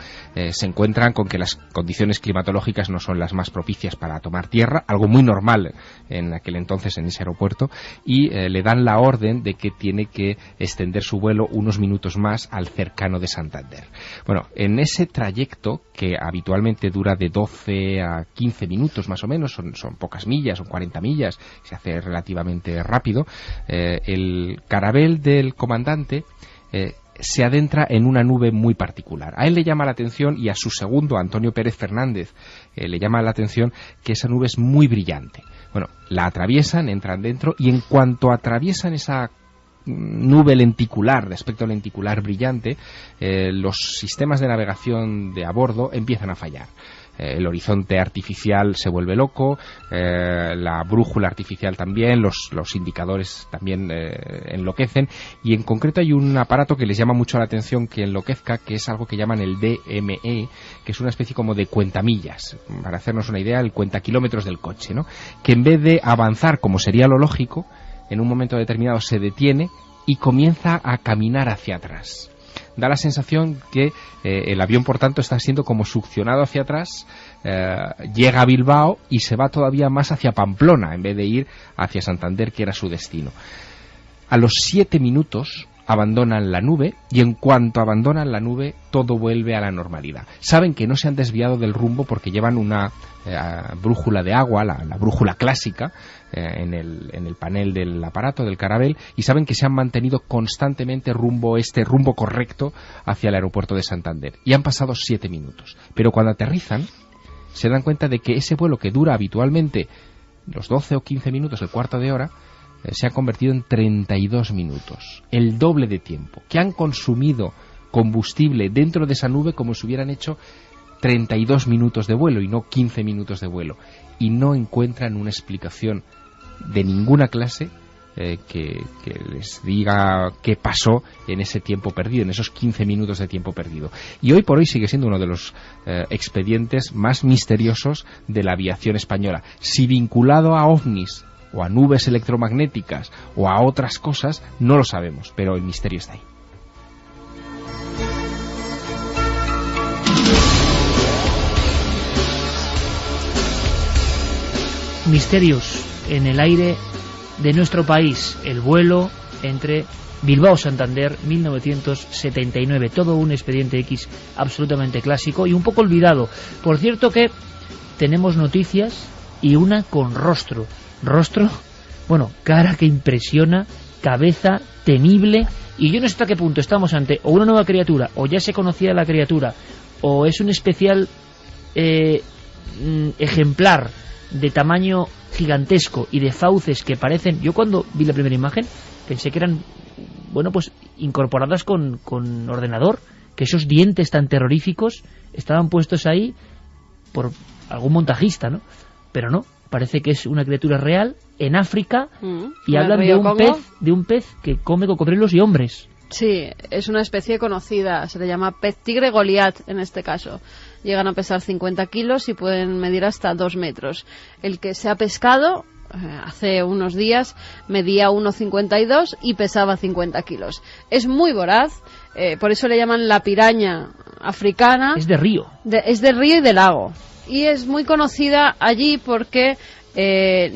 se encuentran con que las condiciones climatológicas no son las más propicias para tomar tierra, algo muy normal en aquel entonces en ese aeropuerto, y le dan la orden de que tiene que extender su vuelo unos minutos más al cercano de Santander. Bueno, en ese trayecto, que habitualmente dura de 12 a 15 minutos más o menos, son pocas millas, son 40 millas, se hace relativamente rápido, el Caravelle del comandante se adentra en una nube muy particular. A él le llama la atención, y a su segundo, Antonio Pérez Fernández, le llama la atención que esa nube es muy brillante. Bueno, la atraviesan, entran dentro, y en cuanto atraviesan esa nube lenticular, de aspecto lenticular brillante, los sistemas de navegación de a bordo empiezan a fallar. El horizonte artificial se vuelve loco, la brújula artificial también, los indicadores también enloquecen, y en concreto hay un aparato que les llama mucho la atención que enloquezca, que es algo que llaman el DME, que es una especie como de cuentamillas, para hacernos una idea, el cuentakilómetros del coche, ¿no? Que en vez de avanzar como sería lo lógico, en un momento determinado se detiene y comienza a caminar hacia atrás. Da la sensación que el avión, por tanto, está siendo como succionado hacia atrás, llega a Bilbao y se va todavía más hacia Pamplona, en vez de ir hacia Santander, que era su destino. A los 7 minutos abandonan la nube, y en cuanto abandonan la nube, todo vuelve a la normalidad. Saben que no se han desviado del rumbo porque llevan una brújula de agua, la brújula clásica, en el panel del aparato, del Caravelle, y saben que se han mantenido constantemente rumbo correcto hacia el aeropuerto de Santander. Y han pasado 7 minutos. Pero cuando aterrizan, se dan cuenta de que ese vuelo, que dura habitualmente los 12 o 15 minutos, el cuarto de hora, se ha convertido en 32 minutos, el doble de tiempo, que han consumido combustible dentro de esa nube como si hubieran hecho 32 minutos de vuelo y no 15 minutos de vuelo, y no encuentran una explicación de ninguna clase que les diga qué pasó en ese tiempo perdido, en esos 15 minutos de tiempo perdido. Y hoy por hoy sigue siendo uno de los expedientes más misteriosos de la aviación española. Si vinculado a ovnis, o a nubes electromagnéticas, o a otras cosas, no lo sabemos, pero el misterio está ahí. Misterios en el aire de nuestro país. El vuelo entre Bilbao-Santander, 1979. Todo un expediente X absolutamente clásico y un poco olvidado. Por cierto que tenemos noticias, y una con rostro, bueno, cara que impresiona, cabeza temible, y yo no sé hasta qué punto estamos ante o una nueva criatura, o ya se conocía la criatura, o es un especial ejemplar de tamaño gigantesco y de fauces que parecen... Yo cuando vi la primera imagen pensé que eran, bueno, pues incorporadas con ordenador, que esos dientes tan terroríficos estaban puestos ahí por algún montajista, ¿no? Pero no, parece que es una criatura real en África, y hablan de un pez que come cocodrilos y hombres. Sí, es una especie conocida, se le llama pez tigre Goliat en este caso. Llegan a pesar 50 kilos y pueden medir hasta 2 metros. El que se ha pescado hace unos días medía 1,52 y pesaba 50 kilos. Es muy voraz, por eso le llaman la piraña africana. Es de río. Es de río y de lago. Y es muy conocida allí porque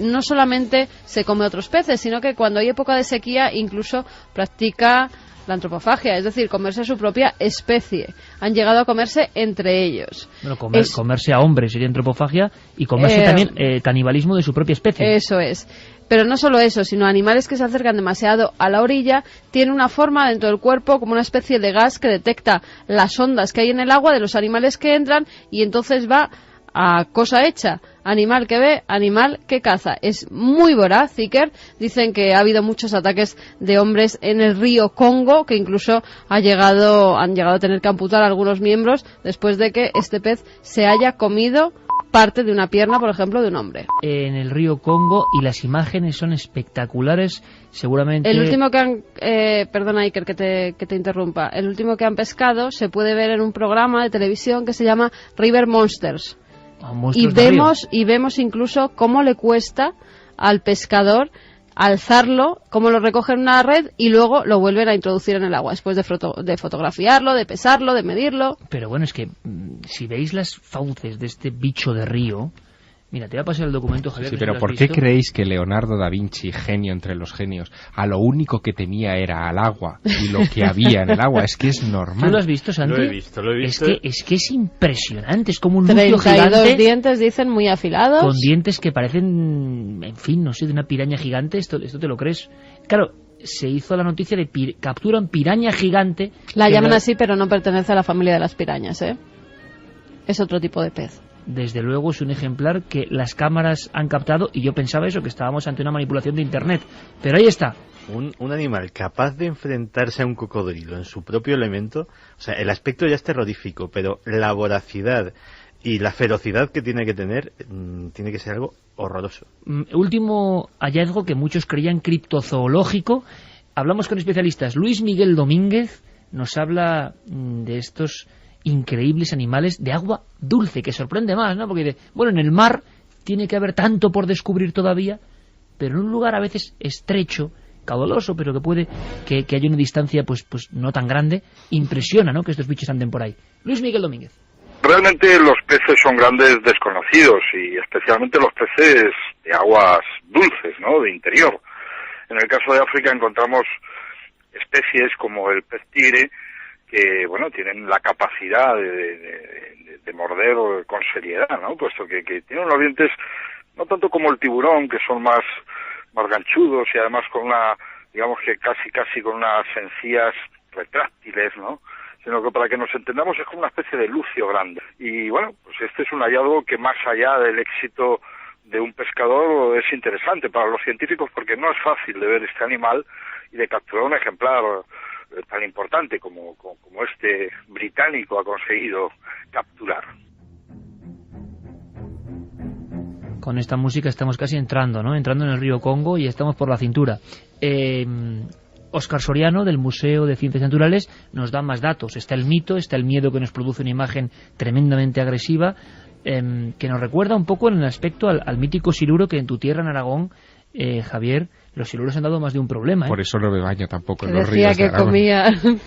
no solamente se come otros peces, sino que cuando hay época de sequía incluso practica la antropofagia, es decir, comerse a su propia especie. Han llegado a comerse entre ellos. Bueno, comerse a hombres sería antropofagia, y comerse también canibalismo de su propia especie. Eso es. Pero no solo eso, sino animales que se acercan demasiado a la orilla tienen una forma dentro del cuerpo como una especie de gas que detecta las ondas que hay en el agua de los animales que entran, y entonces va a cosa hecha animal que ve, animal que caza. Es muy voraz, Iker. Dicen que ha habido muchos ataques de hombres en el río Congo, que incluso han llegado a tener que amputar a algunos miembros después de que este pez se haya comido parte de una pierna, por ejemplo, de un hombre. En el río Congo, y las imágenes son espectaculares, seguramente... El último que han... perdona, Iker, que te interrumpa. El último que han pescado se puede ver en un programa de televisión que se llama River Monsters. Y vemos incluso cómo le cuesta al pescador alzarlo, cómo lo recoge en una red y luego lo vuelven a introducir en el agua, después de fotografiarlo, de pesarlo, de medirlo. Pero bueno, es que si veis las fauces de este bicho de río... Mira, te voy a pasar el documento, Javier. Sí, pero ¿por qué creéis que Leonardo da Vinci, genio entre los genios, a lo único que temía era al agua y lo que había en el agua? Es que es normal. ¿Tú lo has visto, Santi? Lo he visto. Es que es impresionante, es como un lucio gigante. 32 dientes, dicen, muy afilados. Con dientes que parecen, en fin, no sé, de una piraña gigante. ¿Esto te lo crees? Claro, se hizo la noticia de capturan piraña gigante. La llaman así, pero no pertenece a la familia de las pirañas, ¿eh? Es otro tipo de pez. Desde luego es un ejemplar que las cámaras han captado, y yo pensaba eso, que estábamos ante una manipulación de Internet. Pero ahí está. Un animal capaz de enfrentarse a un cocodrilo en su propio elemento. O sea, el aspecto ya es terrorífico, pero la voracidad y la ferocidad que tiene que tener tiene que ser algo horroroso. Último hallazgo que muchos creían criptozoológico. Hablamos con especialistas. Luis Miguel Domínguez nos habla de estos increíbles animales de agua dulce, que sorprende más, ¿no? Porque bueno, en el mar tiene que haber tanto por descubrir todavía, pero en un lugar a veces estrecho, caudaloso, pero que puede que haya una distancia pues no tan grande, impresiona, ¿no?, que estos bichos anden por ahí. Luis Miguel Domínguez. Realmente los peces son grandes desconocidos, y especialmente los peces de aguas dulces, ¿no?, de interior. En el caso de África encontramos especies como el pez tigre, que, bueno, tienen la capacidad de morder con seriedad, ¿no?, puesto que tienen unos dientes no tanto como el tiburón, que son más ganchudos y además con digamos que casi con unas encías retráctiles, ¿no?, sino que, para que nos entendamos, es como una especie de lucio grande. Y bueno, pues este es un hallazgo que, más allá del éxito de un pescador, es interesante para los científicos, porque no es fácil de ver este animal y de capturar un ejemplar tan importante como este británico ha conseguido capturar. Con esta música estamos casi entrando en el río Congo, y estamos por la cintura. Óscar Soriano, del Museo de Ciencias Naturales, nos da más datos. Está el mito, está el miedo que nos produce una imagen tremendamente agresiva, que nos recuerda un poco en el aspecto al mítico siluro, que en tu tierra, en Aragón, Javier, los siluros han dado más de un problema, ¿eh? Por eso no me baño tampoco en los ríos de Aragón.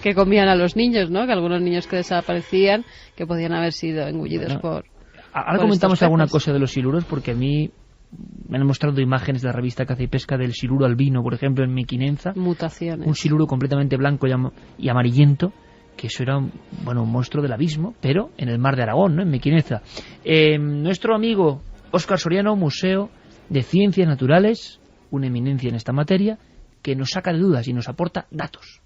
Que comían a los niños, ¿no? Que algunos niños que desaparecían, que podían haber sido engullidos por... Ahora comentamos alguna cosa de los siluros, porque a mí me han mostrado imágenes de la revista Caza y Pesca del siluro albino, por ejemplo, en Mequinenza. Mutaciones. Un siluro completamente blanco y amarillento, que eso era un monstruo del abismo, pero en el mar de Aragón, ¿no?, en Mequinenza. Nuestro amigo Óscar Soriano, Museo de Ciencias Naturales, una eminencia en esta materia, que nos saca de dudas y nos aporta datos.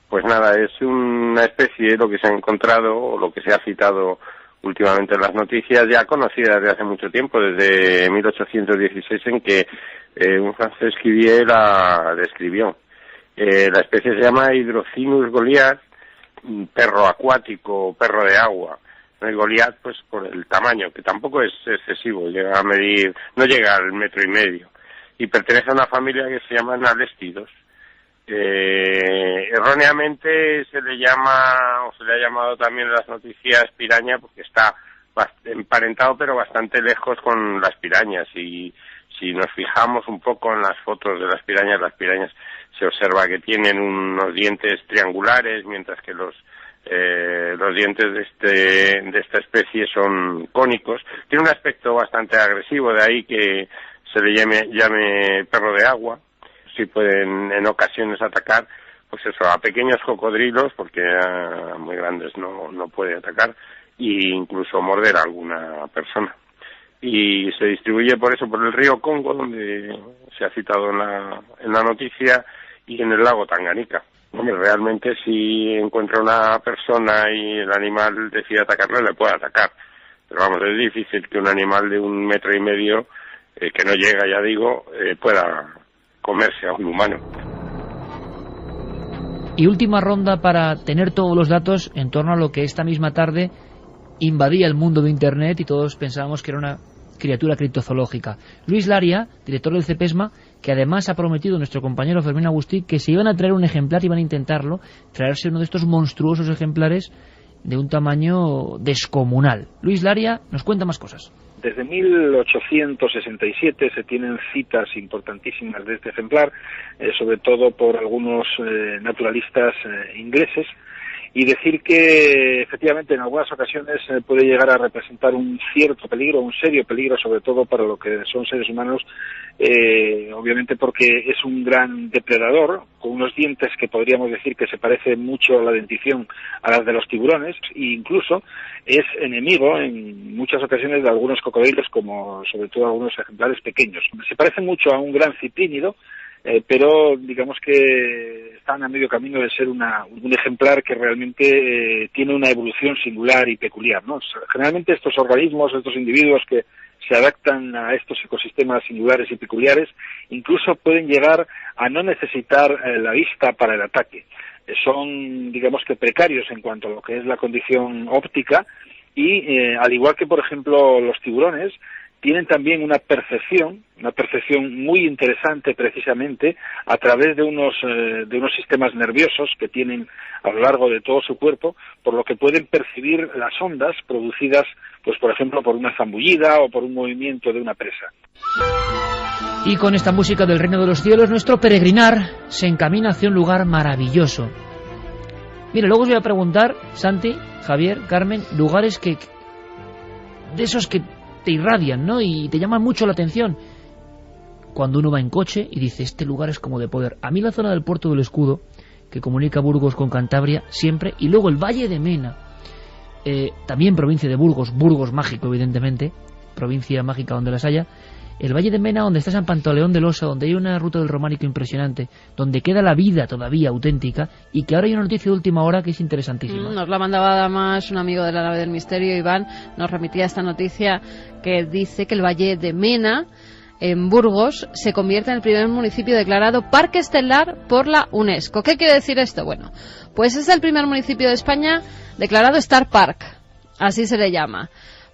Pues nada, es una especie, lo que se ha encontrado, o lo que se ha citado últimamente en las noticias, ya conocida desde hace mucho tiempo, desde 1816, en que un francés Cuvier la describió. La especie se llama Hydrocinus goliath, perro acuático, perro de agua. El Goliath, pues por el tamaño, que tampoco es excesivo, llega a medir, no llega al 1,5 metros, y pertenece a una familia que se llama Analestidos. Erróneamente se le llama, o se le ha llamado también en las noticias, piraña, porque está emparentado, pero bastante lejos con las pirañas. Y si nos fijamos un poco en las fotos de las pirañas se observa que tienen unos dientes triangulares, mientras que los dientes de esta especie son cónicos. Tiene un aspecto bastante agresivo, de ahí que se le llame perro de agua. Sí pueden en ocasiones atacar, pues eso, a pequeños cocodrilos, porque a muy grandes no puede atacar, e incluso morder a alguna persona. Y se distribuye por el río Congo, donde se ha citado en la noticia, y en el lago Tanganica. Hombre, realmente si encuentra una persona y el animal decide atacarle, le puede atacar. Pero vamos, es difícil que un animal de 1,5 metros, que no llega, ya digo, pueda comerse a un humano. Y última ronda para tener todos los datos en torno a lo que esta misma tarde invadía el mundo de Internet y todos pensábamos que era una criatura criptozoológica. Luis Laria, director del CEPESMA, que además ha prometido nuestro compañero Fermín Agustí que se iban a traer un ejemplar, iban a intentarlo, traerse uno de estos monstruosos ejemplares de un tamaño descomunal. Luis Laria nos cuenta más cosas. Desde 1867 se tienen citas importantísimas de este ejemplar, sobre todo por algunos naturalistas ingleses, y decir que efectivamente en algunas ocasiones puede llegar a representar un cierto peligro, un serio peligro, sobre todo para lo que son seres humanos, obviamente porque es un gran depredador, con unos dientes que podríamos decir que se parece mucho a la dentición a las de los tiburones, e incluso es enemigo en muchas ocasiones de algunos cocodrilos, como sobre todo algunos ejemplares pequeños. Se parece mucho a un gran ciprínido, pero digamos que están a medio camino de ser un ejemplar que realmente tiene una evolución singular y peculiar, ¿no? Generalmente estos organismos, estos individuos que se adaptan a estos ecosistemas singulares y peculiares, incluso pueden llegar a no necesitar la vista para el ataque. Son, digamos que, precarios en cuanto a lo que es la condición óptica y, al igual que, por ejemplo, los tiburones, tienen también una percepción muy interesante precisamente a través de unos sistemas nerviosos que tienen a lo largo de todo su cuerpo, por lo que pueden percibir las ondas producidas, pues por ejemplo, por una zambullida o por un movimiento de una presa. Y con esta música del Reino de los Cielos, nuestro peregrinar se encamina hacia un lugar maravilloso. Mira, luego os voy a preguntar, Santi, Javier, Carmen, lugares que de esos que te irradian, ¿no? Y te llaman mucho la atención cuando uno va en coche y dice, este lugar es como de poder. A mí la zona del Puerto del Escudo, que comunica Burgos con Cantabria, siempre, y luego el Valle de Mena, también provincia de Burgos, Burgos mágico, evidentemente, provincia mágica donde las haya, el Valle de Mena, donde está San Pantaleón del Osa, donde hay una ruta del románico impresionante, donde queda la vida todavía auténtica, y que ahora hay una noticia de última hora que es interesantísima. Nos la mandaba además un amigo de la nave del misterio, Iván, nos remitía esta noticia que dice que el Valle de Mena, en Burgos, se convierte en el primer municipio declarado Parque Estelar por la UNESCO. ¿Qué quiere decir esto? Bueno, pues es el primer municipio de España declarado Star Park, así se le llama,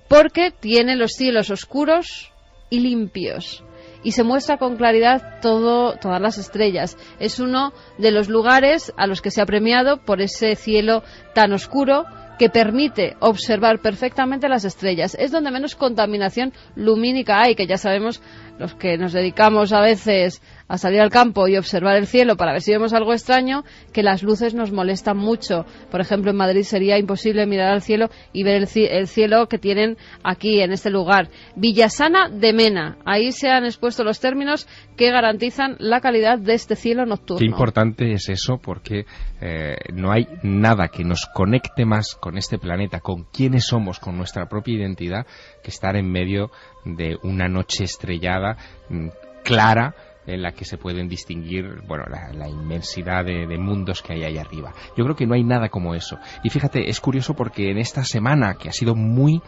porque tiene los cielos oscuros y limpios y se muestra con claridad todas las estrellas. Es uno de los lugares a los que se ha premiado por ese cielo tan oscuro que permite observar perfectamente las estrellas. Es donde menos contaminación lumínica hay, que ya sabemos los que nos dedicamos a veces a salir al campo y observar el cielo para ver si vemos algo extraño, que las luces nos molestan mucho. Por ejemplo, en Madrid sería imposible mirar al cielo y ver el cielo que tienen aquí, en este lugar. Villasana de Mena. Ahí se han expuesto los términos que garantizan la calidad de este cielo nocturno. Qué importante es eso, porque no hay nada que nos conecte más con este planeta, con quiénes somos, con nuestra propia identidad, que estar en medio de una noche estrellada, clara, en la que se pueden distinguir, bueno, la inmensidad de mundos que hay ahí arriba. Yo creo que no hay nada como eso. Y fíjate, es curioso porque en esta semana, que ha sido muy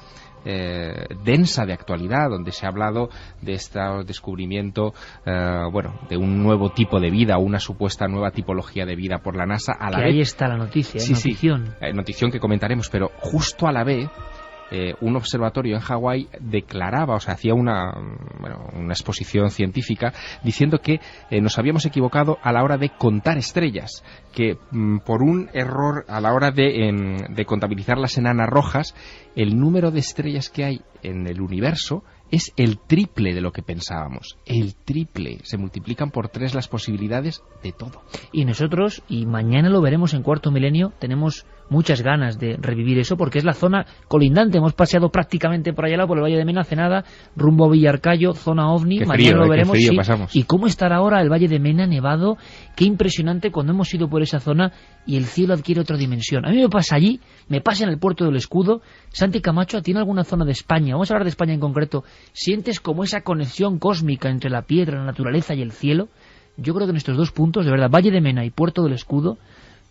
densa de actualidad, donde se ha hablado de este descubrimiento, de un nuevo tipo de vida, una supuesta nueva tipología de vida por la NASA, a la vez... Ahí está la noticia, sí, notición. Sí, notición que comentaremos, pero justo a la vez... un observatorio en Hawái declaraba, o sea, hacía una exposición científica diciendo que nos habíamos equivocado a la hora de contar estrellas, que por un error a la hora de contabilizar las enanas rojas, el número de estrellas que hay en el universo es el triple de lo que pensábamos. El triple. Se multiplican por 3 las posibilidades de todo. Y nosotros, y mañana lo veremos en Cuarto Milenio, tenemos muchas ganas de revivir eso, porque es la zona colindante. Hemos paseado prácticamente por allá lado, por el Valle de Mena, hace nada, rumbo a Villarcayo, zona OVNI. Qué mañana frío, lo veremos. Qué frío sí. Pasamos. Y cómo estará ahora el Valle de Mena nevado. Qué impresionante cuando hemos ido por esa zona y el cielo adquiere otra dimensión. A mí me pasa allí, me pasa en el Puerto del Escudo. Santi Camacho, ¿tiene alguna zona de España? Vamos a hablar de España en concreto. ¿Sientes como esa conexión cósmica entre la piedra, la naturaleza y el cielo? Yo creo que en estos dos puntos, de verdad, Valle de Mena y Puerto del Escudo,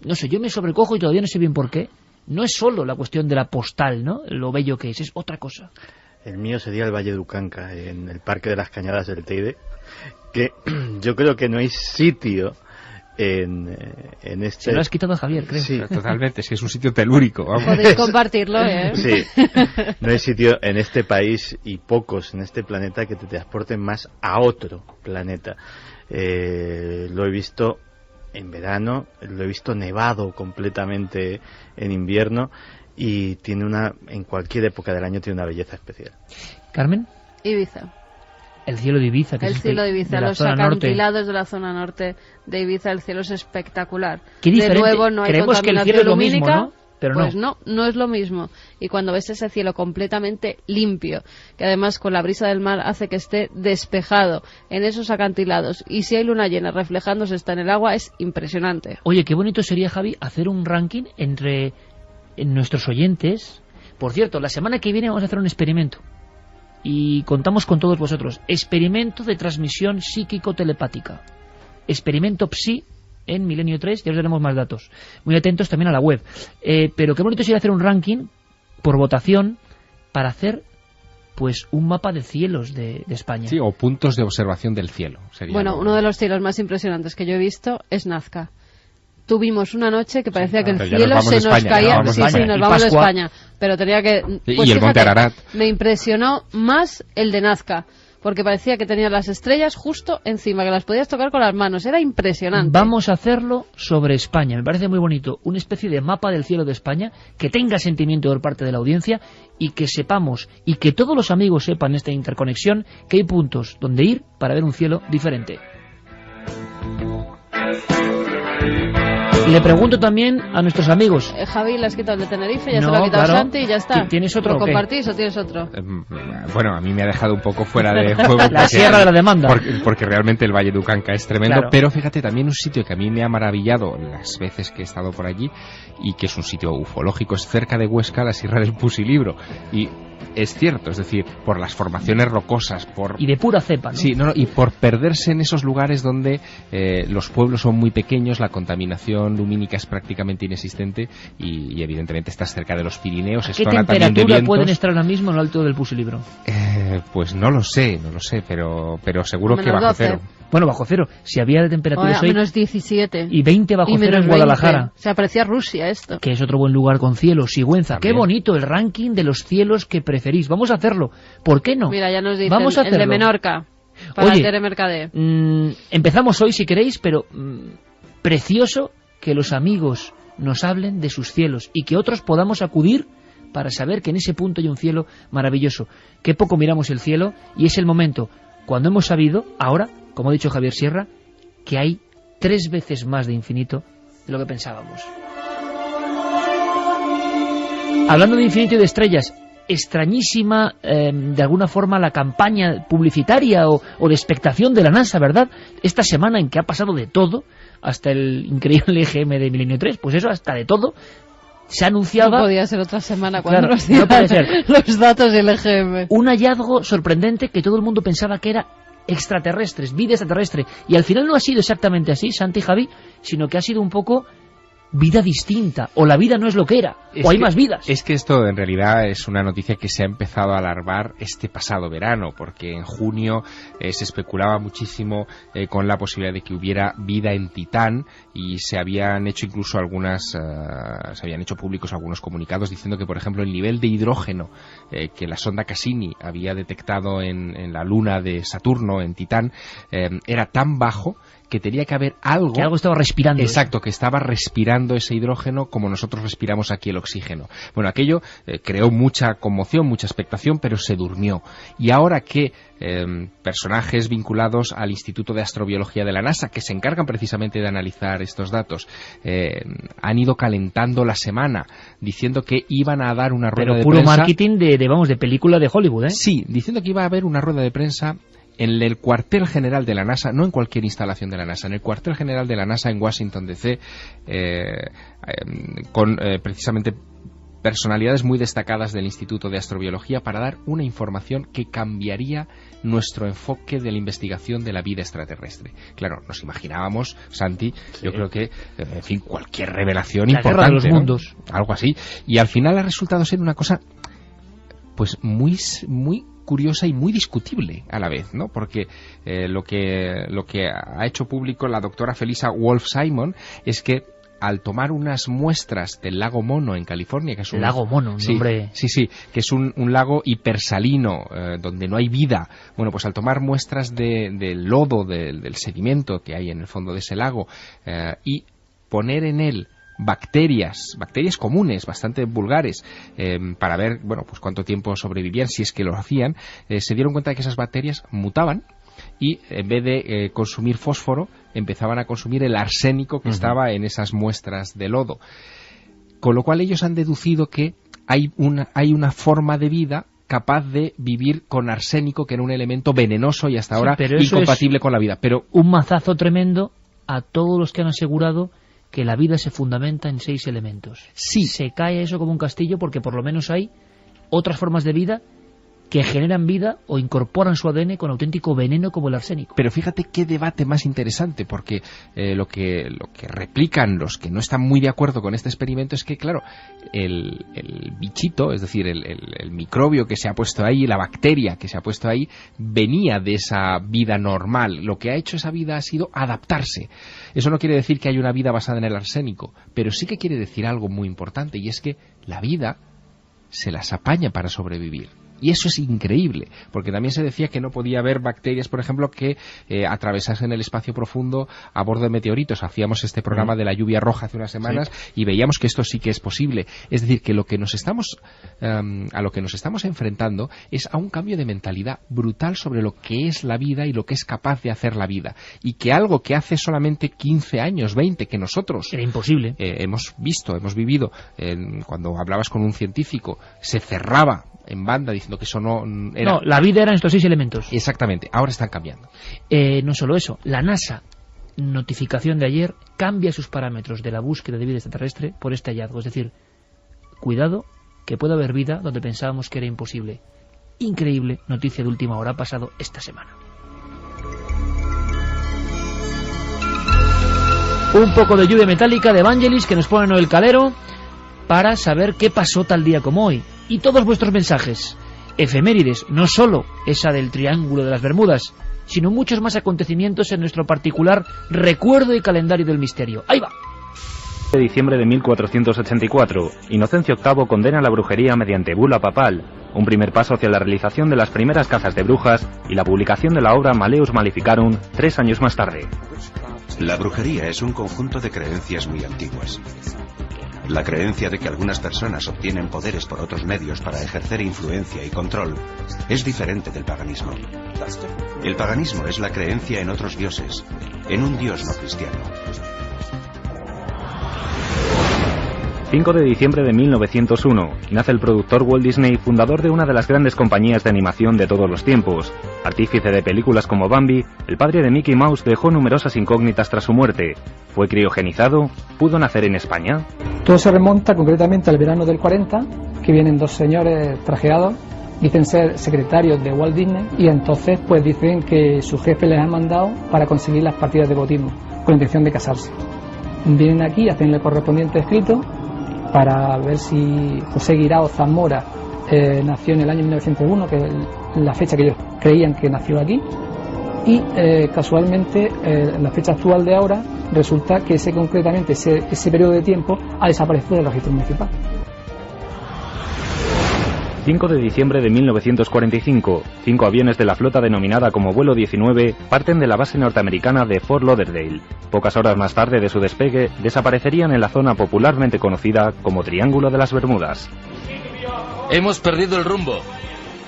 no sé, yo me sobrecojo y todavía no sé bien por qué, no es solo la cuestión de la postal, ¿no? Lo bello que es otra cosa. El mío sería el Valle de Ucanca, en el Parque de las Cañadas del Teide, que yo creo que no hay sitio en este... Se lo has quitado a Javier, creo. Sí, totalmente, es un sitio telúrico. Vamos. Podéis compartirlo, ¿eh? Sí, no hay sitio en este país y pocos en este planeta que te transporten más a otro planeta. Lo he visto en verano, lo he visto nevado completamente en invierno y en cualquier época del año tiene una belleza especial. ¿Carmen? Ibiza. El cielo de Ibiza, que el es cielo de Ibiza, de la los zona acantilados norte. de la zona norte de Ibiza, el cielo es espectacular. Qué diferente. De nuevo, no hay Creemos que el contaminación cielo es lo mismo, lumínica, ¿no? Pero pues no es lo mismo. Y cuando ves ese cielo completamente limpio, que además con la brisa del mar hace que esté despejado en esos acantilados, y si hay luna llena reflejándose está en el agua, es impresionante. Oye, qué bonito sería, Javi, hacer un ranking entre nuestros oyentes. Por cierto, la semana que viene vamos a hacer un experimento. Y contamos con todos vosotros. Experimento de transmisión psíquico-telepática. Experimento Psi en Milenio 3, ya os daremos más datos. Muy atentos también a la web. Pero qué bonito sería hacer un ranking por votación para hacer pues un mapa de cielos de España. Sí, o puntos de observación del cielo. Bueno, uno de los cielos más impresionantes que yo he visto es Nazca. Tuvimos una noche que parecía que el cielo se nos caía. Sí, nos vamos de España. Pero tenía que... Pues y el Monte Ararat. Me impresionó más el de Nazca, porque parecía que tenía las estrellas justo encima, que las podías tocar con las manos. Era impresionante. Vamos a hacerlo sobre España. Me parece muy bonito. Una especie de mapa del cielo de España que tenga sentimiento por parte de la audiencia y que sepamos, y que todos los amigos sepan esta interconexión, que hay puntos donde ir para ver un cielo diferente. Le pregunto también a nuestros amigos. Javi, le has quitado el de Tenerife, ya no, se lo ha quitado claro. Santi y ya está. ¿Tienes otro? ¿Lo compartís o tienes otro? Bueno, a mí me ha dejado un poco fuera de juego. La sierra de la demanda. Porque realmente el Valle de Ucanca es tremendo. Claro. Pero fíjate, también un sitio que a mí me ha maravillado las veces que he estado por allí y que es un sitio ufológico, es cerca de Huesca, la Sierra del Pusilibro. Y es cierto, es decir, por las formaciones rocosas, y de pura cepa, ¿no? Sí, y por perderse en esos lugares donde los pueblos son muy pequeños, la contaminación lumínica es prácticamente inexistente y evidentemente estás cerca de los Pirineos. ¿Qué temperatura pueden estar ahora mismo en lo alto del Pusilibro? Pues no lo sé, pero seguro que bajo 12. cero. Bueno, bajo cero. Si había de temperaturas hoy... menos 17. Y 20 bajo cero en Guadalajara. Se aprecia Rusia esto. Que es otro buen lugar con cielo. Sigüenza. También. Qué bonito el ranking de los cielos que preferís. Vamos a hacerlo. ¿Por qué no? Mira, ya nos dicen Vamos a el de Menorca. Para Oye, Tere Mercadé. Empezamos hoy si queréis, pero precioso que los amigos nos hablen de sus cielos y que otros podamos acudir para saber que en ese punto hay un cielo maravilloso. Qué poco miramos el cielo y es el momento cuando hemos sabido, ahora, como ha dicho Javier Sierra, que hay 3 veces más de infinito de lo que pensábamos. Hablando de infinito y de estrellas, extrañísima de alguna forma la campaña publicitaria o de expectación de la NASA, ¿verdad? Esta semana en que ha pasado de todo, hasta el increíble EGM de Milenio 3, pues eso, hasta de todo, se anunciaba... No podía ser otra semana cuando Claro, nos dieran no puede ser. los datos del EGM. Un hallazgo sorprendente que todo el mundo pensaba que era extraterrestres, vida extraterrestre, y al final no ha sido exactamente así, Santi y Javi, sino que ha sido un poco vida distinta, o la vida no es lo que era, o hay más vidas. Es que esto en realidad es una noticia que se ha empezado a alarmar este pasado verano, porque en junio se especulaba muchísimo con la posibilidad de que hubiera vida en Titán, y se habían hecho incluso se habían hecho públicos algunos comunicados diciendo que, por ejemplo, el nivel de hidrógeno que la sonda Cassini había detectado en la luna de Saturno, en Titán, era tan bajo que tenía que haber algo... Que algo estaba respirando. Exacto, que estaba respirando ese hidrógeno como nosotros respiramos aquí el oxígeno. Bueno, aquello creó mucha conmoción, mucha expectación, pero se durmió. Y ahora que personajes vinculados al Instituto de Astrobiología de la NASA, que se encargan precisamente de analizar estos datos, han ido calentando la semana, diciendo que iban a dar una rueda de prensa... Pero puro marketing de película de Hollywood, ¿eh? Sí, diciendo que iba a haber una rueda de prensa en el cuartel general de la NASA, no en cualquier instalación de la NASA, en el cuartel general de la NASA en Washington DC, con precisamente personalidades muy destacadas del Instituto de Astrobiología para dar una información que cambiaría nuestro enfoque de la investigación de la vida extraterrestre. Claro, nos imaginábamos, Santi, yo creo que, en fin, cualquier revelación la importante, guerra de los ¿no? mundos. Algo así. Y al final ha resultado ser una cosa, pues muy curiosa y muy discutible a la vez, ¿no? Porque lo que ha hecho público la doctora Felisa Wolf-Simon es que al tomar unas muestras del lago Mono en California, que es un lago Mono, un nombre... Sí, que es un lago hipersalino donde no hay vida. Bueno, pues al tomar muestras del lodo, del sedimento que hay en el fondo de ese lago y poner en él bacterias comunes, bastante vulgares, para ver, bueno, pues cuánto tiempo sobrevivían, si es que lo hacían, se dieron cuenta de que esas bacterias mutaban y en vez de consumir fósforo, empezaban a consumir el arsénico que estaba en esas muestras de lodo. Con lo cual ellos han deducido que hay una forma de vida capaz de vivir con arsénico, que era un elemento venenoso y hasta ahora incompatible con la vida. Pero un mazazo tremendo a todos los que han asegurado que la vida se fundamenta en 6 elementos. Sí. Se cae eso como un castillo porque por lo menos hay otras formas de vida que generan vida o incorporan su ADN con auténtico veneno como el arsénico. Pero fíjate qué debate más interesante, porque lo que replican los que no están muy de acuerdo con este experimento es que, claro, el bichito, es decir, el microbio que se ha puesto ahí, la bacteria que se ha puesto ahí, venía de esa vida normal. Lo que ha hecho esa vida ha sido adaptarse. Eso no quiere decir que haya una vida basada en el arsénico, pero sí que quiere decir algo muy importante, y es que la vida se las apaña para sobrevivir. Y eso es increíble, porque también se decía que no podía haber bacterias, por ejemplo, que atravesasen el espacio profundo a bordo de meteoritos. Hacíamos este programa de la lluvia roja hace unas semanas y veíamos que esto sí que es posible. Es decir, que a lo que nos estamos enfrentando es a un cambio de mentalidad brutal sobre lo que es la vida y lo que es capaz de hacer la vida. Y que algo que hace solamente 15 años, 20, que nosotros... Era imposible. Hemos vivido, cuando hablabas con un científico, se cerraba en banda diciendo que eso no era... No, la vida eran estos 6 elementos. Exactamente, ahora están cambiando. No solo eso, la NASA, notificación de ayer, cambia sus parámetros de la búsqueda de vida extraterrestre por este hallazgo. Es decir, cuidado, que puede haber vida donde pensábamos que era imposible. Increíble noticia de última hora, ha pasado esta semana. Un poco de lluvia metálica de Evangelis que nos pone Noel Calero para saber qué pasó tal día como hoy. Y todos vuestros mensajes, efemérides, no solo esa del Triángulo de las Bermudas, sino muchos más acontecimientos en nuestro particular recuerdo y calendario del misterio. ¡Ahí va! De diciembre de 1484, Inocencio VIII condena la brujería mediante bula papal, un primer paso hacia la realización de las primeras cazas de brujas y la publicación de la obra Maleus Maleficarum 3 años más tarde. La brujería es un conjunto de creencias muy antiguas. La creencia de que algunas personas obtienen poderes por otros medios para ejercer influencia y control es diferente del paganismo. El paganismo es la creencia en otros dioses, en un dios no cristiano. 5 de diciembre de 1901, nace el productor Walt Disney, fundador de una de las grandes compañías de animación de todos los tiempos. Artífice de películas como Bambi, el padre de Mickey Mouse dejó numerosas incógnitas tras su muerte. ¿Fue criogenizado? ¿Pudo nacer en España? Todo se remonta concretamente al verano del 40, que vienen 2 señores trajeados, dicen ser secretarios de Walt Disney, y entonces pues dicen que su jefe les ha mandado para conseguir las partidas de bautismo, con la intención de casarse. Vienen aquí, hacen el correspondiente escrito, para ver si José Guirao Zamora nació en el año 1901, que es la fecha que ellos creían que nació aquí, y casualmente la fecha actual de ahora resulta que concretamente ese periodo de tiempo ha desaparecido del registro municipal. 5 de diciembre de 1945, 5 aviones de la flota denominada como Vuelo 19 parten de la base norteamericana de Fort Lauderdale. Pocas horas más tarde de su despegue, desaparecerían en la zona popularmente conocida como Triángulo de las Bermudas. Hemos perdido el rumbo.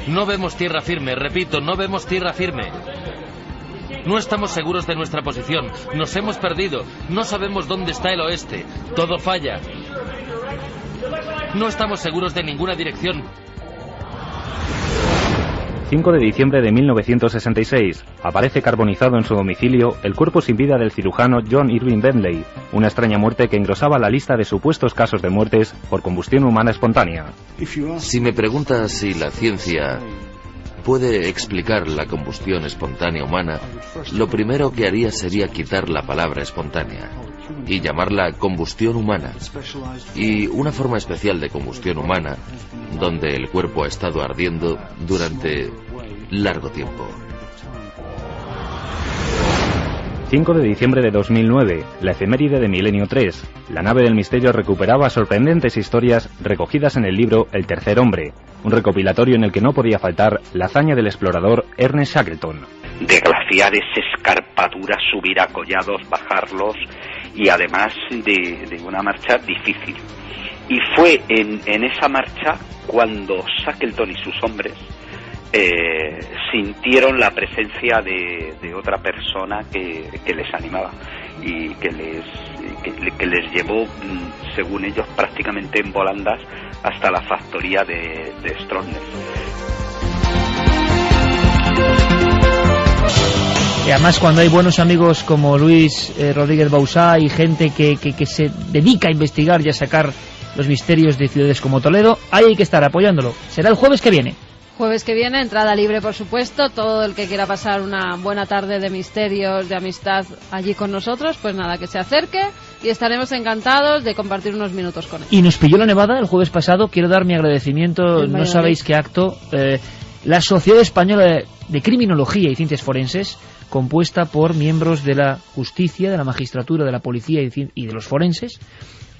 No vemos tierra firme, repito, no vemos tierra firme. No estamos seguros de nuestra posición, nos hemos perdido, no sabemos dónde está el oeste, todo falla. No estamos seguros de ninguna dirección. 5 de diciembre de 1966. Aparece carbonizado en su domicilio el cuerpo sin vida del cirujano John Irving Bentley, una extraña muerte que engrosaba la lista de supuestos casos de muertes por combustión humana espontánea. Si me preguntas si la ciencia puede explicar la combustión espontánea humana, lo primero que haría sería quitar la palabra espontánea y llamarla combustión humana, y una forma especial de combustión humana donde el cuerpo ha estado ardiendo durante largo tiempo. 5 de diciembre de 2009, la efeméride de Milenio 3. La nave del misterio recuperaba sorprendentes historias recogidas en el libro El tercer hombre, un recopilatorio en el que no podía faltar la hazaña del explorador Ernest Shackleton. De glaciares, escarpaduras, subir a collados, bajarlos, y además de una marcha difícil. Y fue en esa marcha cuando Shackleton y sus hombres sintieron la presencia de otra persona que les animaba y que les llevó, según ellos, prácticamente en volandas hasta la factoría de Stroessner. Y además, cuando hay buenos amigos como Luis Rodríguez Bausá y gente que se dedica a investigar y a sacar los misterios de ciudades como Toledo, ahí hay que estar apoyándolo. Será el jueves que viene. Jueves que viene, entrada libre, por supuesto. Todo el que quiera pasar una buena tarde de misterios, de amistad allí con nosotros, pues nada, que se acerque y estaremos encantados de compartir unos minutos con él. Y nos pilló la nevada el jueves pasado. Quiero dar mi agradecimiento, no sabéis qué acto. La Sociedad Española de Criminología y Ciencias Forenses, compuesta por miembros de la justicia, de la magistratura, de la policía y de los forenses,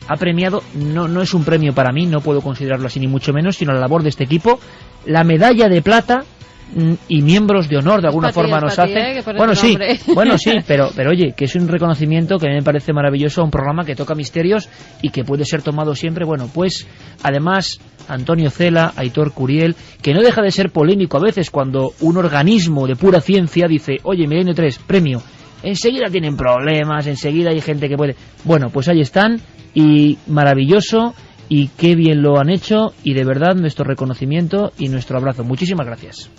ha premiado, no es un premio para mí, no puedo considerarlo así ni mucho menos, sino la labor de este equipo, la medalla de plata y miembros de honor de alguna forma nos hacen. Bueno, sí, pero oye, que es un reconocimiento que a mí me parece maravilloso a un programa que toca misterios y que puede ser tomado siempre. Bueno, pues además Antonio Cela, Aitor Curiel, que no deja de ser polémico a veces cuando un organismo de pura ciencia dice, oye, Milenio 3, premio, enseguida tienen problemas, enseguida hay gente que puede. Bueno, pues ahí están, y maravilloso, y qué bien lo han hecho, y de verdad nuestro reconocimiento y nuestro abrazo. Muchísimas gracias.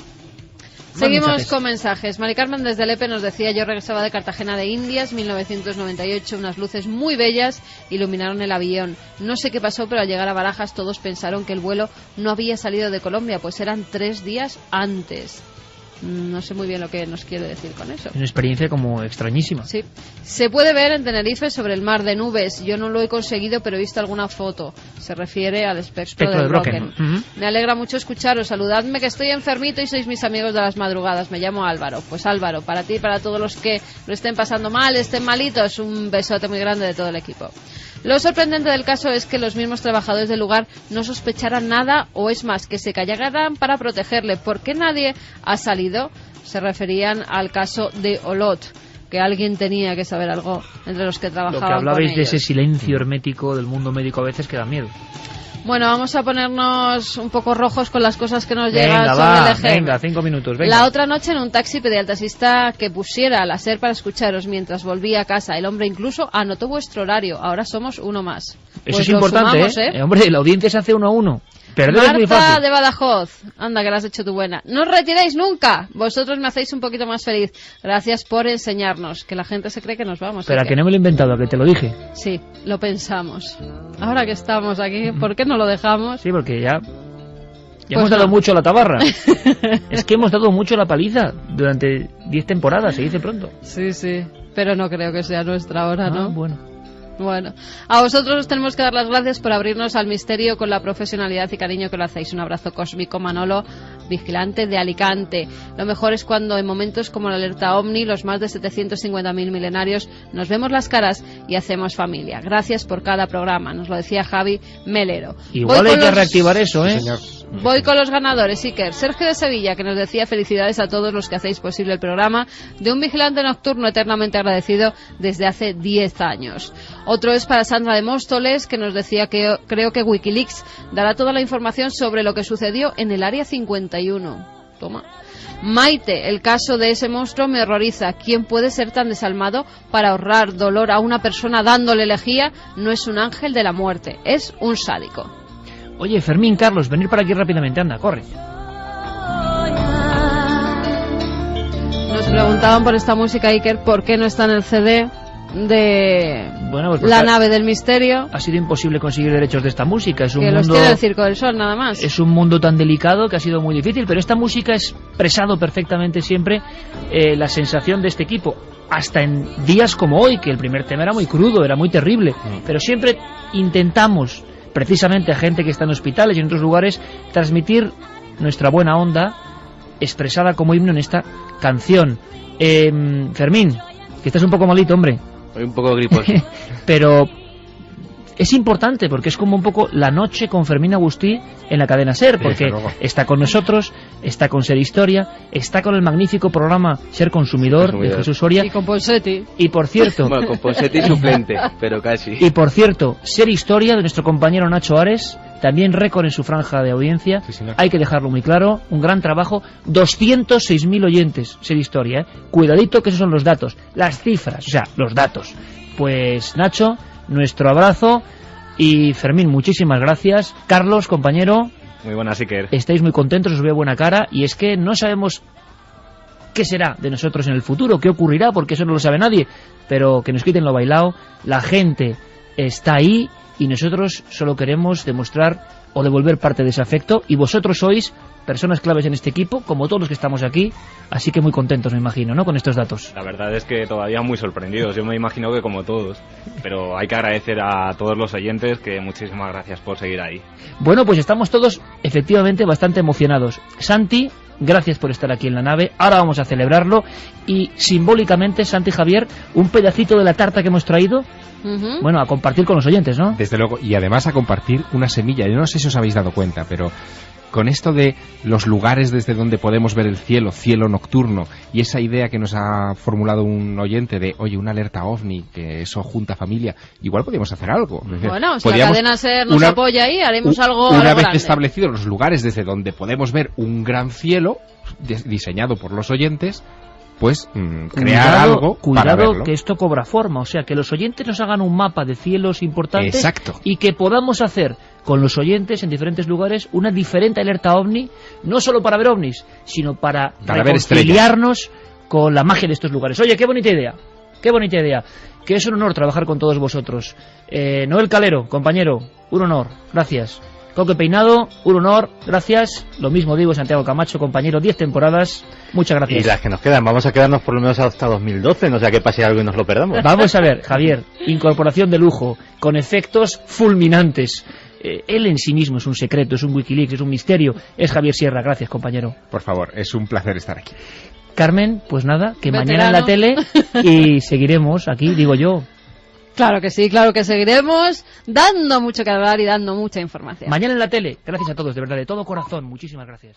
Seguimos con mensajes. Mari Carmen desde Lepe nos decía: yo regresaba de Cartagena de Indias, 1998, unas luces muy bellas iluminaron el avión. No sé qué pasó, pero al llegar a Barajas todos pensaron que el vuelo no había salido de Colombia, pues eran 3 días antes. No sé muy bien lo que nos quiere decir con eso. Una experiencia como extrañísima. Sí. Se puede ver en Tenerife sobre el mar de nubes. Yo no lo he conseguido, pero he visto alguna foto. Se refiere al espectro del Brocken. Me alegra mucho escucharos. Saludadme que estoy enfermito y sois mis amigos de las madrugadas. Me llamo Álvaro. Pues Álvaro, para ti y para todos los que lo estén pasando mal, estén malitos, un besote muy grande de todo el equipo. Lo sorprendente del caso es que los mismos trabajadores del lugar no sospecharan nada, o es más, que se callaran para protegerle. ¿Por qué nadie ha salido? Se referían al caso de Olot, que alguien tenía que saber algo entre los que trabajaban con ellos. Lo que hablabais de ese silencio hermético del mundo médico a veces que da miedo. Bueno, vamos a ponernos un poco rojos con las cosas que nos llegan sobre el eje. Venga, 5 minutos, venga. La otra noche en un taxi pedí al taxista que pusiera la SER para escucharos mientras volvía a casa. El hombre incluso anotó vuestro horario. Ahora somos uno más. Eso es importante, sumamos, Hombre, la audiencia se hace 1 a 1. Marta es muy fácil. De Badajoz, anda que la has hecho tú buena. No os retiréis nunca, vosotros me hacéis un poquito más feliz. Gracias por enseñarnos, que la gente se cree que nos vamos. Pero que no me lo he inventado, que te lo dije. Sí, lo pensamos. Ahora que estamos aquí, ¿por qué no lo dejamos? Sí, porque ya hemos dado mucho la tabarra. Es que hemos dado mucho la paliza durante 10 temporadas, se dice pronto. Sí, pero no creo que sea nuestra hora, ¿no? Bueno, a vosotros os tenemos que dar las gracias por abrirnos al misterio con la profesionalidad y cariño que lo hacéis. Un abrazo cósmico, Manolo, vigilante de Alicante. Lo mejor es cuando en momentos como la alerta OVNI, los más de 750.000 milenarios, nos vemos las caras y hacemos familia. Gracias por cada programa, nos lo decía Javi Melero. Igual hay que reactivar eso, ¿eh? Sí, señor. Voy con los ganadores, Iker. Sergio de Sevilla, que nos decía: felicidades a todos los que hacéis posible el programa, de un vigilante nocturno eternamente agradecido desde hace 10 años. Otro es para Sandra de Móstoles, que nos decía que creo que Wikileaks dará toda la información sobre lo que sucedió en el Área 51. Toma. Maite, el caso de ese monstruo me horroriza. ¿Quién puede ser tan desalmado para ahorrar dolor a una persona dándole lejía? No es un ángel de la muerte, es un sádico. Oye, Fermín, Carlos, venir para aquí rápidamente, anda, corre. preguntaban por esta música, Iker, ¿por qué no está en el CD de La nave del misterio? Ha sido imposible conseguir derechos de esta música. Es un que mundo, los tiene el Circo del Sol, nada más. Es un mundo tan delicado que ha sido muy difícil, pero esta música ha expresado perfectamente siempre la sensación de este equipo. Hasta en días como hoy, que el primer tema era muy crudo, era muy terrible, pero siempre intentamos, precisamente a gente que está en hospitales y en otros lugares, transmitir nuestra buena onda expresada como himno en esta canción. Fermín, que estás un poco malito, hombre. Soy un poco griposo. Pero es importante porque es como un poco la noche con Fermín Agustí en la cadena SER, porque está con nosotros, está con Ser Historia, está con el magnífico programa Ser Consumidor de Jesús Soria. Y con Ponseti. Y por cierto... Bueno, con Ponseti suplente, pero casi. Y por cierto, Ser Historia de nuestro compañero Nacho Ares, también récord en su franja de audiencia. Sí, hay que dejarlo muy claro, un gran trabajo, 206.000 oyentes, Ser Historia, ¿eh? Cuidadito que esos son los datos, las cifras, o sea, los datos. Pues Nacho, nuestro abrazo, y Fermín, muchísimas gracias. Carlos, compañero, muy buenas, Iker. Estáis muy contentos, os veo buena cara, y es que no sabemos qué será de nosotros en el futuro, qué ocurrirá, porque eso no lo sabe nadie, pero que nos quiten lo bailado. La gente está ahí y nosotros solo queremos demostrar o devolver parte de ese afecto, y vosotros sois personas claves en este equipo, como todos los que estamos aquí, así que muy contentos, me imagino, ¿no?, con estos datos. La verdad es que todavía muy sorprendidos, yo me imagino que como todos, pero hay que agradecer a todos los oyentes, que muchísimas gracias por seguir ahí. Bueno, pues estamos todos efectivamente bastante emocionados. Santi, gracias por estar aquí en la nave, ahora vamos a celebrarlo, y simbólicamente, Santi, Javier, un pedacito de la tarta que hemos traído, bueno, a compartir con los oyentes, ¿no? Desde luego, y además a compartir una semilla. Yo no sé si os habéis dado cuenta, pero con esto de los lugares desde donde podemos ver el cielo, cielo nocturno, y esa idea que nos ha formulado un oyente de, oye, una alerta ovni, que eso junta familia, igual podríamos hacer algo. Bueno, si la cadena SER nos apoya ahí, haremos algo una vez grande. Establecidos los lugares desde donde podemos ver un gran cielo, diseñado por los oyentes, pues crear algo para verlo. Cuidado, que esto cobra forma, o sea, que los oyentes nos hagan un mapa de cielos importantes. Exacto. Y que podamos hacer con los oyentes en diferentes lugares una diferente alerta ovni, no solo para ver ovnis, sino para reconciliarnos con la magia de estos lugares. Oye, qué bonita idea, que es un honor trabajar con todos vosotros. Noel Calero, compañero, un honor, gracias. Coque Peinado, un honor, gracias. Lo mismo digo, Santiago Camacho, compañero, 10 temporadas, muchas gracias. Y las que nos quedan, vamos a quedarnos por lo menos hasta 2012, no sea que pase algo y nos lo perdamos. Vamos a ver, Javier, incorporación de lujo, con efectos fulminantes. Él en sí mismo es un secreto, es un Wikileaks, es un misterio. Es Javier Sierra, gracias, compañero. Por favor, es un placer estar aquí. Carmen, pues nada, que Veterano. Mañana en la tele y seguiremos aquí, digo yo. Claro que sí, claro que seguiremos dando mucho que hablar y dando mucha información. Mañana en la tele, gracias a todos, de verdad, de todo corazón, muchísimas gracias.